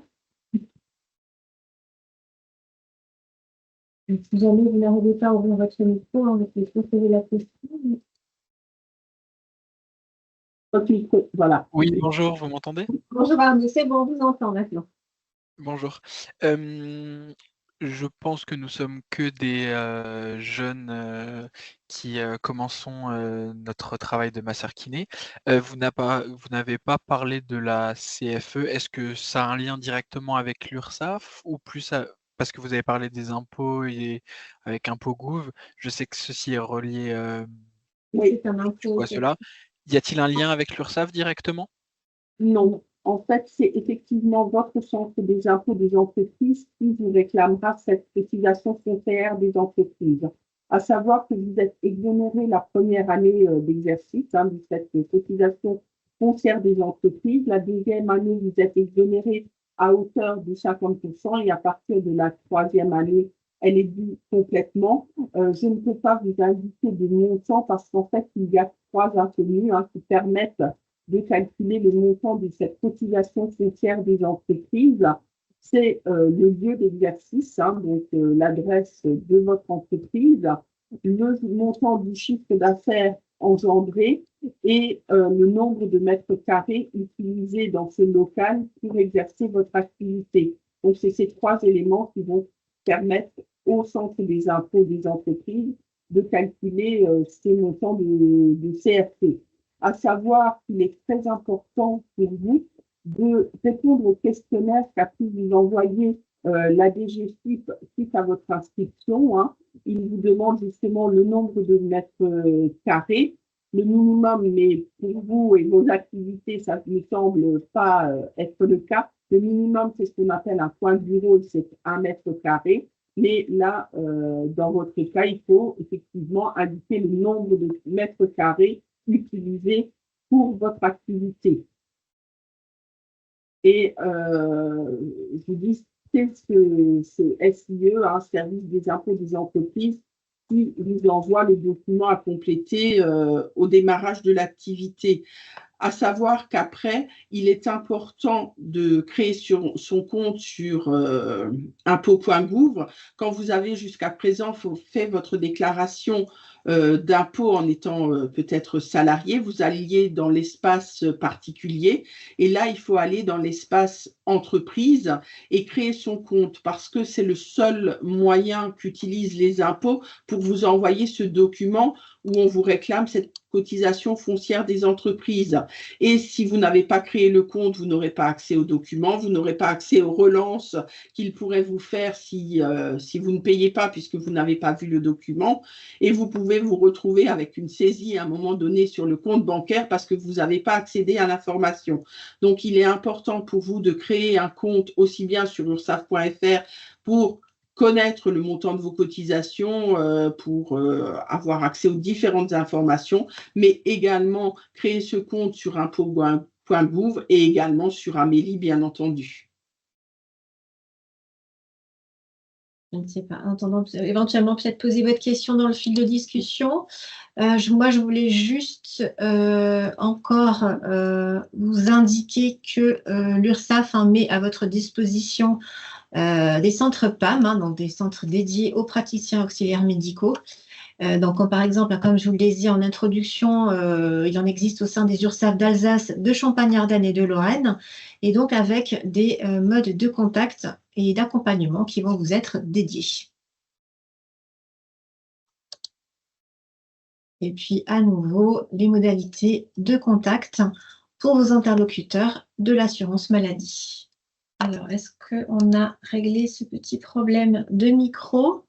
Si jamais vous n'arrivez pas à ouvrir votre micro, on va poser la question. Votre micro, voilà. Oui, bonjour, vous m'entendez? Bonjour Arnaud, c'est bon, on vous entend maintenant. Bonjour. Je pense que nous sommes que des jeunes qui commençons notre travail de masseur kiné. Vous n'avez pas parlé de la CFE. Est-ce que ça a un lien directement avec l'URSSAF ou plus parce que vous avez parlé des impôts et avec impôt Gouv, je sais que ceci est relié Oui. C'est un impôt. à cela. Y a-t-il un lien avec l'URSSAF directement? Non. En fait, c'est effectivement votre centre des impôts des entreprises qui vous réclamera cette cotisation foncière des entreprises. À savoir que vous êtes exonéré la première année d'exercice de cette cotisation foncière des entreprises. La deuxième année, vous êtes exonéré à hauteur de 50% et à partir de la troisième année, elle est due complètement. Je ne peux pas vous indiquer de montant parce qu'en fait, il y a 3 inconnues qui permettent de calculer le montant de cette cotisation foncière des entreprises. C'est le lieu d'exercice, donc l'adresse de votre entreprise, le montant du chiffre d'affaires engendré et le nombre de mètres carrés utilisés dans ce local pour exercer votre activité. Donc, c'est ces 3 éléments qui vont permettre au centre des impôts des entreprises de calculer ces montants de CFE. À savoir qu'il est très important pour vous de répondre au questionnaire qu'a pu vous envoyer la DGFiP suite à votre inscription. Il vous demande justement le nombre de mètres carrés, le minimum, mais pour vous et vos activités, ça ne me semble pas être le cas. Le minimum, c'est ce qu'on appelle un point de bureau, c'est 1 mètre carré. Mais là, dans votre cas, il faut effectivement indiquer le nombre de mètres carrés utilisés pour votre activité. Et je vous dis, qu'est-ce que c'est SIE, un service des impôts des entreprises, qui vous envoie le document à compléter au démarrage de l'activité. À savoir qu'après, il est important de créer son compte sur impôt.gouv. Quand vous avez jusqu'à présent fait votre déclaration d'impôt en étant peut-être salarié, vous alliez dans l'espace particulier et là, il faut aller dans l'espace entreprise et créer son compte parce que c'est le seul moyen qu'utilisent les impôts pour vous envoyer ce document où on vous réclame cette cotisation foncière des entreprises. Et si vous n'avez pas créé le compte, vous n'aurez pas accès aux documents, vous n'aurez pas accès aux relances qu'ils pourraient vous faire si vous ne payez pas puisque vous n'avez pas vu le document. Et vous pouvez vous retrouver avec une saisie à un moment donné sur le compte bancaire parce que vous n'avez pas accédé à l'information. Donc, il est important pour vous de créer un compte aussi bien sur ursaf.fr pour connaître le montant de vos cotisations pour avoir accès aux différentes informations, mais également créer ce compte sur impôt.gouv et également sur Amélie, bien entendu. Je ne sais pas, en attendant, éventuellement peut-être poser votre question dans le fil de discussion. Moi, je voulais juste encore vous indiquer que l'URSSAF met à votre disposition des centres PAM, donc des centres dédiés aux praticiens auxiliaires médicaux. Donc, par exemple, comme je vous l'ai dit en introduction, il en existe au sein des URSSAF d'Alsace, de Champagne-Ardenne et de Lorraine, et donc avec des modes de contact et d'accompagnement qui vont vous être dédiés. Et puis, à nouveau, les modalités de contact pour vos interlocuteurs de l'assurance maladie. Alors, est-ce qu'on a réglé ce petit problème de micro?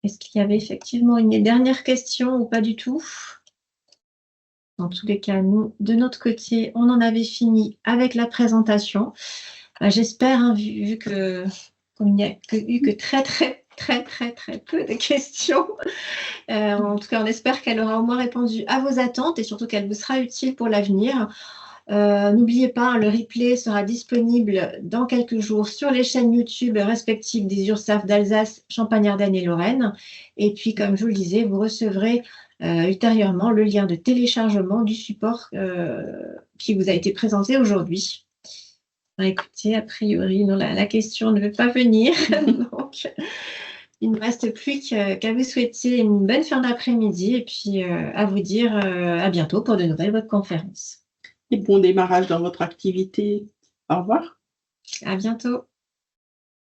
Est-ce qu'il y avait effectivement une dernière question ou pas du tout? Dans tous les cas, nous, de notre côté, on en avait fini avec la présentation. J'espère, hein, vu qu'il n'y a eu que très peu de questions. En tout cas, on espère qu'elle aura au moins répondu à vos attentes et surtout qu'elle vous sera utile pour l'avenir. N'oubliez pas, le replay sera disponible dans quelques jours sur les chaînes YouTube respectives des URSSAF d'Alsace, Champagne-Ardenne et Lorraine. Et puis, comme je vous le disais, vous recevrez ultérieurement le lien de téléchargement du support qui vous a été présenté aujourd'hui. Écoutez, a priori, non, la question ne veut pas venir. Donc, il ne me reste plus qu'à vous souhaiter une bonne fin d'après-midi et puis à vous dire à bientôt pour de nouvelles webconférences. Et bon démarrage dans votre activité. Au revoir. À bientôt.